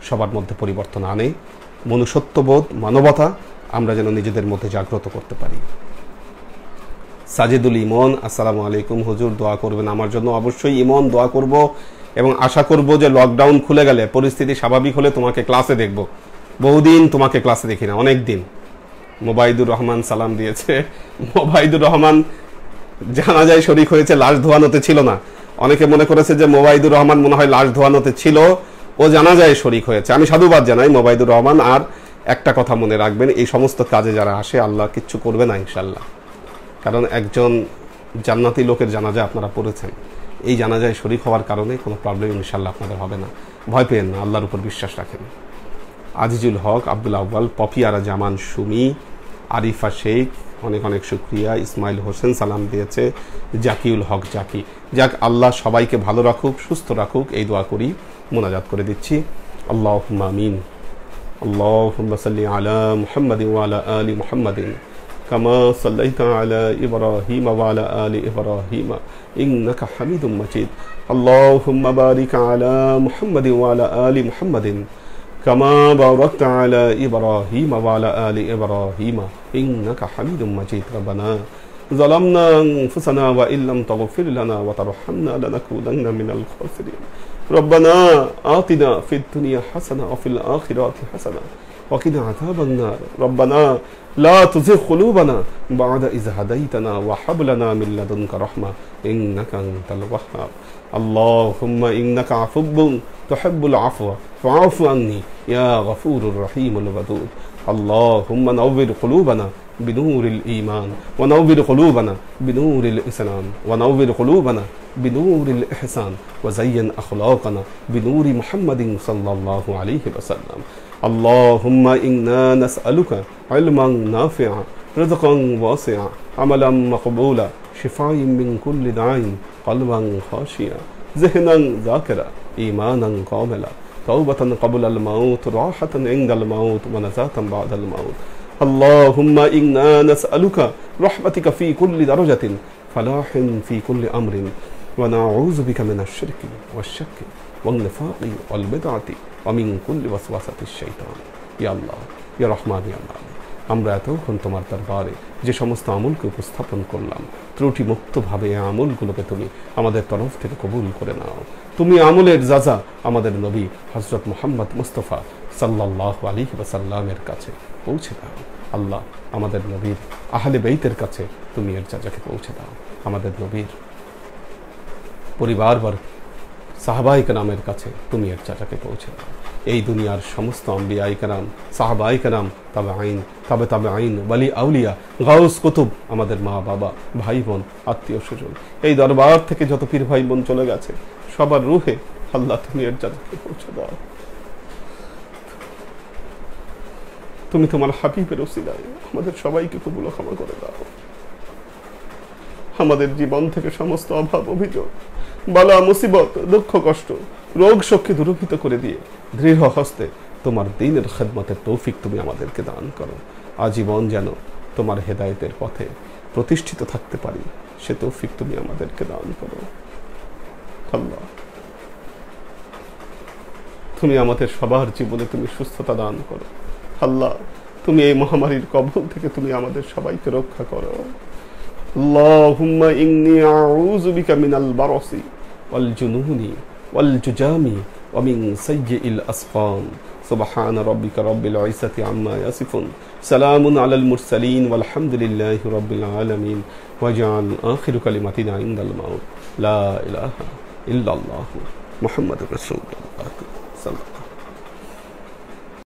সবার মধ্যে পরিবর্তন আনে। মনুষ্যত্ববোধ, মানবতা আমরা যেন নিজেদের মধ্যে জাগ্রত করতে পারি। সাজিদুল ইমন, আসসালামু আলাইকুম হুজুর, দোয়া করবেন আমার জন্য। অবশ্যই ইমন, দোয়া করব এবং আশা করব যে লকডাউন খুলে গেলে, পরিস্থিতি স্বাভাবিক হলে তোমাকে ক্লাসে দেখব। বহুদিন তোমাকে ক্লাসে দেখি না, অনেক দিন। মোবাইদুর রহমান সালাম দিয়েছে। মোবাইদুর রহমান জানাজায় শরীক হয়েছে, লাশ ধোয়ানোতে ছিল না। অনেকে মনে করেছে যে মোবাইদুর রহমান মনে হয় লাশ ধোয়ানোতে ছিল, ও জানাজায় শরীক হয়েছে। আমি সাধুবাদ জানাই মোবাইদুর রহমান। আর একটা কথা মনে রাখবেন, এই সমস্ত কাজে যারা আসে আল্লাহ কিচ্ছু করবে না ইনশাল্লাহ। কারণ একজন জান্নাতি লোকের জানাজায় আপনারা পড়েছেন, এই জানাজায় শরীক হওয়ার কারণে কোনো প্রবলেম ইনশাল্লাহ আপনাদের হবে না। ভয় পেয়েন না, আল্লাহর উপর বিশ্বাস রাখেন। আজিজুল হক, আব্দুল আউয়াল, পপিয়ারা জামান সুমি, আরিফা শেখ, অনেক অনেক শুক্রিয়া। ইসমাইল হোসেন সালাম দিয়েছে। জাকিউল হক জাকি। যাক, আল্লাহ সবাইকে ভালো রাখুক, সুস্থ রাখুক, এই দোয়া করি, মোনাজাত করে দিচ্ছি। আল্লাহুম্মা আমিন। আল্লাহুম্মা সাল্লি আলা মুহাম্মাদিন ওয়া আলা আলি মুহাম্মাদিন কামা সাল্লাইতা আলা ইব্রাহিম ওয়া আলা আলি ইব্রাহিম ইন্নাকা হামিদুম মাজিদ। আল্লাহুম্মা বারিক আলা মুহাম্মাদিন ওয়া আলা আলি মুহাম্মাদিন كما باركت على إبراهيم وعلى آل إبراهيم إنك حميد مجيد. ربنا ظلمنا أنفسنا وإن لم تغفر لنا وترحمنا لنكونن من الخاسرين. ربنا آتنا في الدنيا حسنة وفي الآخرة حسنة وقنا عذاب النار. ربنا لا تزغ قلوبنا بعد إذ هديتنا وهب لنا من لدنك رحمة إنك أنت الوهاب. اللهم إنك عفو تحب العفو فاعف عني يا غفور الرحيم الودود. اللهم نور قلوبنا بنور الإيمان ونور قلوبنا بنور الإسلام ونور قلوبنا بنور الإحسان وزين أخلاقنا بنور محمد صلى الله عليه وسلم. اللهم إنا نسألك علما نافعا رزقا واسعا عملا مقبولا شفاء من كل داء قلبا خاشعا ذهنا ذاكرا إيمانا كاملا توبة قبل الموت راحة عند الموت ونجاة بعد الموت. اللهم إنا نسألك رحمتك في كل درجة فلاح في كل أمر ونعوذ بك من الشرك والشك والنفاق والبدعة ومن كل وسوسة الشيطان. يا الله يا رحمن يا الله, আমরা এতক্ষণ তোমার দরবারে যে সমস্ত আমলকে উপস্থাপন করলাম, ত্রুটি মুক্তভাবে এই আমলগুলোকে তুমি আমাদের তরফ থেকে কবুল করে নাও। তুমি আমলের যাজা আমাদের নবী হযরত মুহাম্মদ মুস্তাফা সাল্লাল্লাহু আলাইহি ওয়াসাল্লামের কাছে পৌঁছে দাও। আল্লাহ, আমাদের নবীর আহলে বাইতের কাছে তুমি এর যাজাকে পৌঁছে দাও। আমাদের নবীর পরিবারবর্গ সাহাবায়ে কেরামের কাছে তুমি এর যাজাকে পৌঁছে দাও। এই দুনিয়ার সমস্ত আম্বিয়ায়ে কেরাম, সাহাবায়ে কেরাম, তাবেঈন, তাবেঈন, ওয়ালি আউলিয়া, গাউস কুতুব, আমাদের মা বাবা, ভাই বোন, আত্মীয় স্বজন, এই দরবার থেকে যত পীর ভাই বোন চলে গেছে সবার রূহে আল্লাহ তুমি এর যাজাকে পৌঁছে দাও। তুমি তোমার হাবিবের ওসিলায় আমাদের সবাইকে কবুল ক্ষমা করে দাও। আমাদের জীবন থেকে সমস্ত অভাব অভিযোগ, বালা মুসিবত, দুঃখ কষ্ট, রোগ শোককে দূরীভূত করে দিয়ে দৃঢ় হস্তে তোমার দ্বীনের খেদমতের তৌফিক তুমি আমাদেরকে দান করো। আজীবন যেন তোমার হেদায়েতের পথে প্রতিষ্ঠিত থাকতে পারি, সে তৌফিক তুমি আমাদেরকে দান করো। আল্লাহ, তুমি আমাদের সবার জীবনে তুমি সুস্থতা দান করো। আল্লাহ, তুমি এই মহামারীর কবল থেকে তুমি আমাদের সবাইকে রক্ষা করো। আল্লাহুম্মা ইন্নী আউযু বিকা মিনাল বারসি ওয়াল জুনুনি ওয়াল জুজামি ওয়া মিন সাইয়্যিল আসকাম। সুবহান রাব্বিকা রাব্বিল ইজ্জাতি আম্মা ইয়াসিফুন সালামুন আলাল মুরসালিন ওয়াল হামদুলিল্লাহি রাব্বিল আলামিন ওয়াজআল আখিরু কালিমাতিনা ইনদাল মাউত লা ইলাহা ইল্লাল্লাহু মুহাম্মাদুর রাসূলুল্লাহ সাল্লাল্লাহু